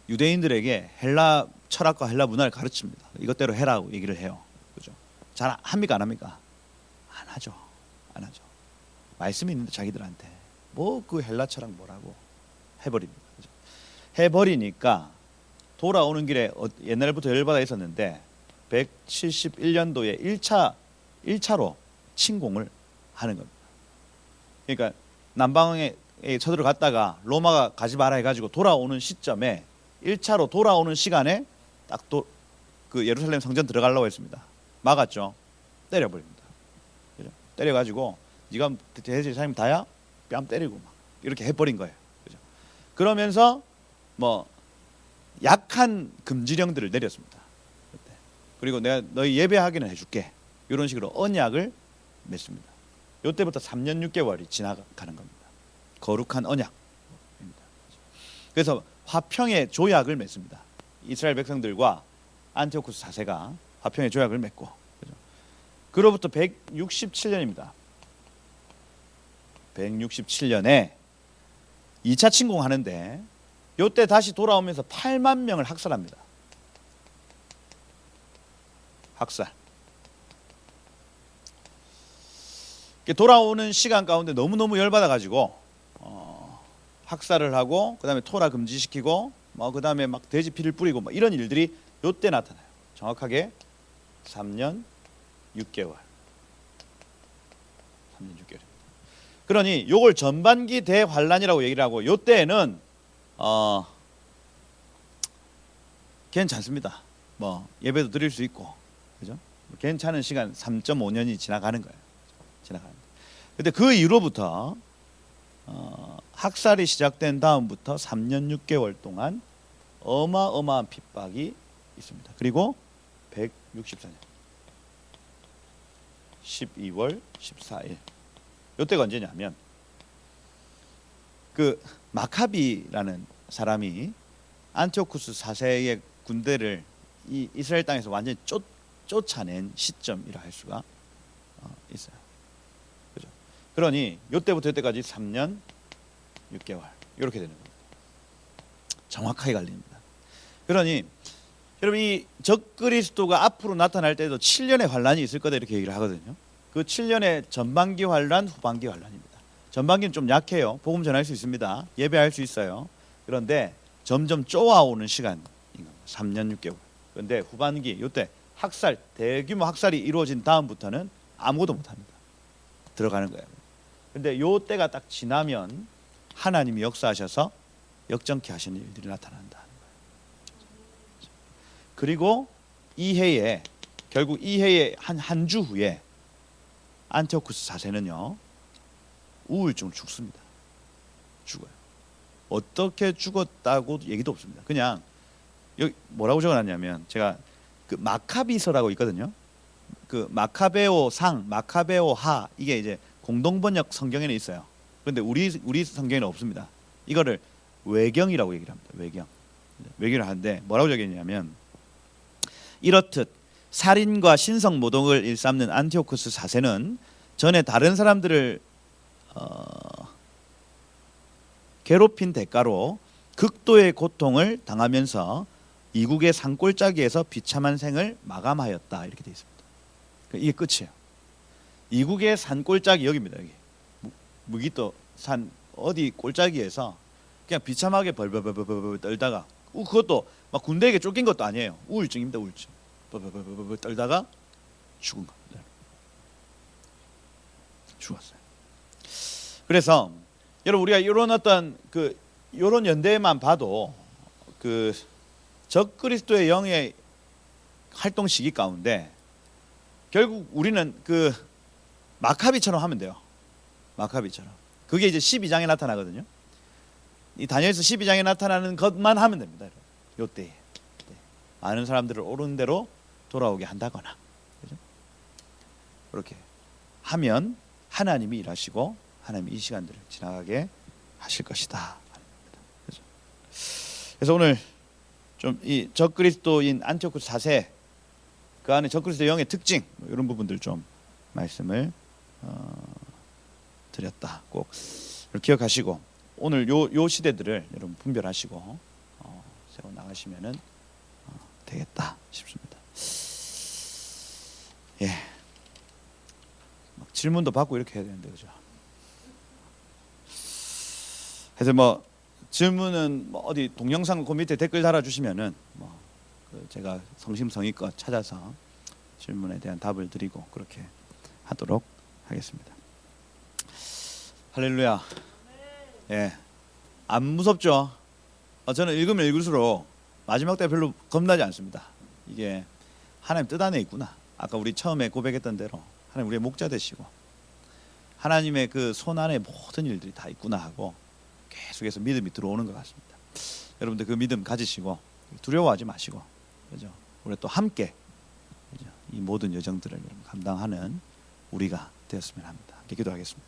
유대인들에게 헬라 철학과 헬라 문화를 가르칩니다. 이것대로 해라고 얘기를 해요. 그죠? 잘 합니까? 안 합니까? 안 하죠. 안 하죠. 말씀이 있는데 자기들한테 뭐 그 헬라 철학 뭐라고 해버립니다. 그죠? 해버리니까 돌아오는 길에 옛날부터 열받아 있었는데 171년도에 1차로 침공을 하는 겁니다. 그러니까 남방에 쳐들어갔다가 로마가 가지 마라 해가지고 돌아오는 시점에 1차로 돌아오는 시간에 딱 그 예루살렘 성전 들어가려고 했습니다. 막았죠. 때려버립니다. 그죠? 때려가지고 네가 대제사장님 다야? 뺨 때리고 막 이렇게 해버린 거예요. 그죠? 그러면서 뭐 약한 금지령들을 내렸습니다. 그때. 그리고 내가 너희 예배하기는 해줄게. 이런 식으로 언약을 맺습니다. 이때부터 3년 6개월이 지나가는 겁니다. 거룩한 언약입니다. 그래서 화평의 조약을 맺습니다. 이스라엘 백성들과 안티오쿠스 4세가 화평의 조약을 맺고, 그죠? 그로부터 167년입니다. 167년에 2차 침공하는데 요때 다시 돌아오면서 8만 명을 학살합니다. 학살. 돌아오는 시간 가운데 너무너무 열받아가지고 학살을 하고 그 다음에 토라 금지시키고 그 다음에 막 돼지 피를 뿌리고 이런 일들이 요때 나타나요. 정확하게 3년 6개월. 3년 6개월. 그러니 요걸 전반기 대환란이라고 얘기를 하고 요때에는 괜찮습니다. 뭐 예배도 드릴 수 있고, 그죠? 괜찮은 시간 3.5년이 지나가는 거예요. 지나가는. 근데 그 이후로부터 학살이 시작된 다음부터 3년 6개월 동안 어마어마한 핍박이 있습니다. 그리고 164년 12월 14일 이때가 언제냐면 그 마카비라는 사람이 안티오쿠스 4세의 군대를 이 이스라엘 땅에서 완전히 쫓아낸 시점이라 할 수가 있어요. 그죠? 그러니 이때부터 이때까지 3년 6개월 이렇게 되는 겁니다. 정확하게 갈립니다. 그러니 여러분 이 적그리스도가 앞으로 나타날 때도 7년의 환란이 있을 거다 이렇게 얘기를 하거든요. 그 7년의 전반기 환란, 후반기 환란입니다. 전반기는 좀 약해요. 복음 전할 수 있습니다. 예배할 수 있어요. 그런데 점점 쪼아오는 시간인 겁니다. 3년 6개월. 그런데 후반기 이때 학살, 대규모 학살이 이루어진 다음부터는 아무것도 못합니다. 들어가는 거예요. 그런데 요 때가 딱 지나면 하나님이 역사하셔서 역정케 하시는 일들이 나타난다는 거예요. 그리고 이 해에 결국 이 해의 한 주 후에 안티오쿠스 4세는요 우울증으로 죽습니다. 죽어요. 어떻게 죽었다고 얘기도 없습니다. 그냥 여기 뭐라고 적어놨냐면 제가 그 마카비서라고 있거든요. 그 마카베오 상, 마카베오 하 이게 이제 공동번역 성경에는 있어요. 그런데 우리 성경에는 없습니다. 이거를 외경이라고 얘기를 합니다. 외경을 하는데 뭐라고 적혀있냐면 이렇듯 살인과 신성 모독을 일삼는 안티오쿠스 4세는 전에 다른 사람들을 괴롭힌 대가로 극도의 고통을 당하면서 이국의 산골짜기에서 비참한 생을 마감하였다 이렇게 되어 있습니다. 이게 끝이에요. 이국의 산골짜기 여기입니다. 여기 무기또 산 어디 골짜기에서 그냥 비참하게 벌벌벌벌 떨다가 그것도 막 군대에게 쫓긴 것도 아니에요. 우울증입니다. 우울증. 벌벌벌 떨다가 죽은 겁니다. 죽었어요. 그래서 여러분 우리가 이런 어떤 그 이런 연대만 봐도 그 적그리스도의 영의 활동 시기 가운데 결국 우리는 그 마카비처럼 하면 돼요. 마카비처럼. 그게 이제 12장에 나타나거든요. 이 다니엘서 12장에 나타나는 것만 하면 됩니다. 요때에 많은 사람들을 옳은 대로 돌아오게 한다거나, 그죠? 그렇게 하면 하나님이 일하시고 하나님이 이 시간들을 지나가게 하실 것이다. 그죠? 그래서 오늘 좀 이 적그리스도인 안티오쿠스 4세 그 안에 적그리스도 영의 특징 이런 부분들 좀 말씀을 드렸다. 꼭 기억하시고 오늘 요 시대들을 여러분 분별하시고 세워 나가시면은 되겠다 싶습니다. 예. 막 질문도 받고 이렇게 해야 되는데 그죠? 그래서 뭐 질문은 뭐 어디 동영상 그 밑에 댓글 달아주시면은 그 제가 성심성의껏 찾아서 질문에 대한 답을 드리고 그렇게 하도록 하겠습니다. 할렐루야. 예, 안 무섭죠? 저는 읽으면 읽을수록 마지막 때 별로 겁나지 않습니다. 이게 하나님 뜻 안에 있구나. 아까 우리 처음에 고백했던 대로 하나님 우리의 목자 되시고 하나님의 그 손 안에 모든 일들이 다 있구나 하고 계속해서 믿음이 들어오는 것 같습니다. 여러분들 그 믿음 가지시고 두려워하지 마시고, 그죠? 우리 또 함께, 그죠? 이 모든 여정들을 감당하는 우리가 되었으면 합니다. 함께 기도하겠습니다.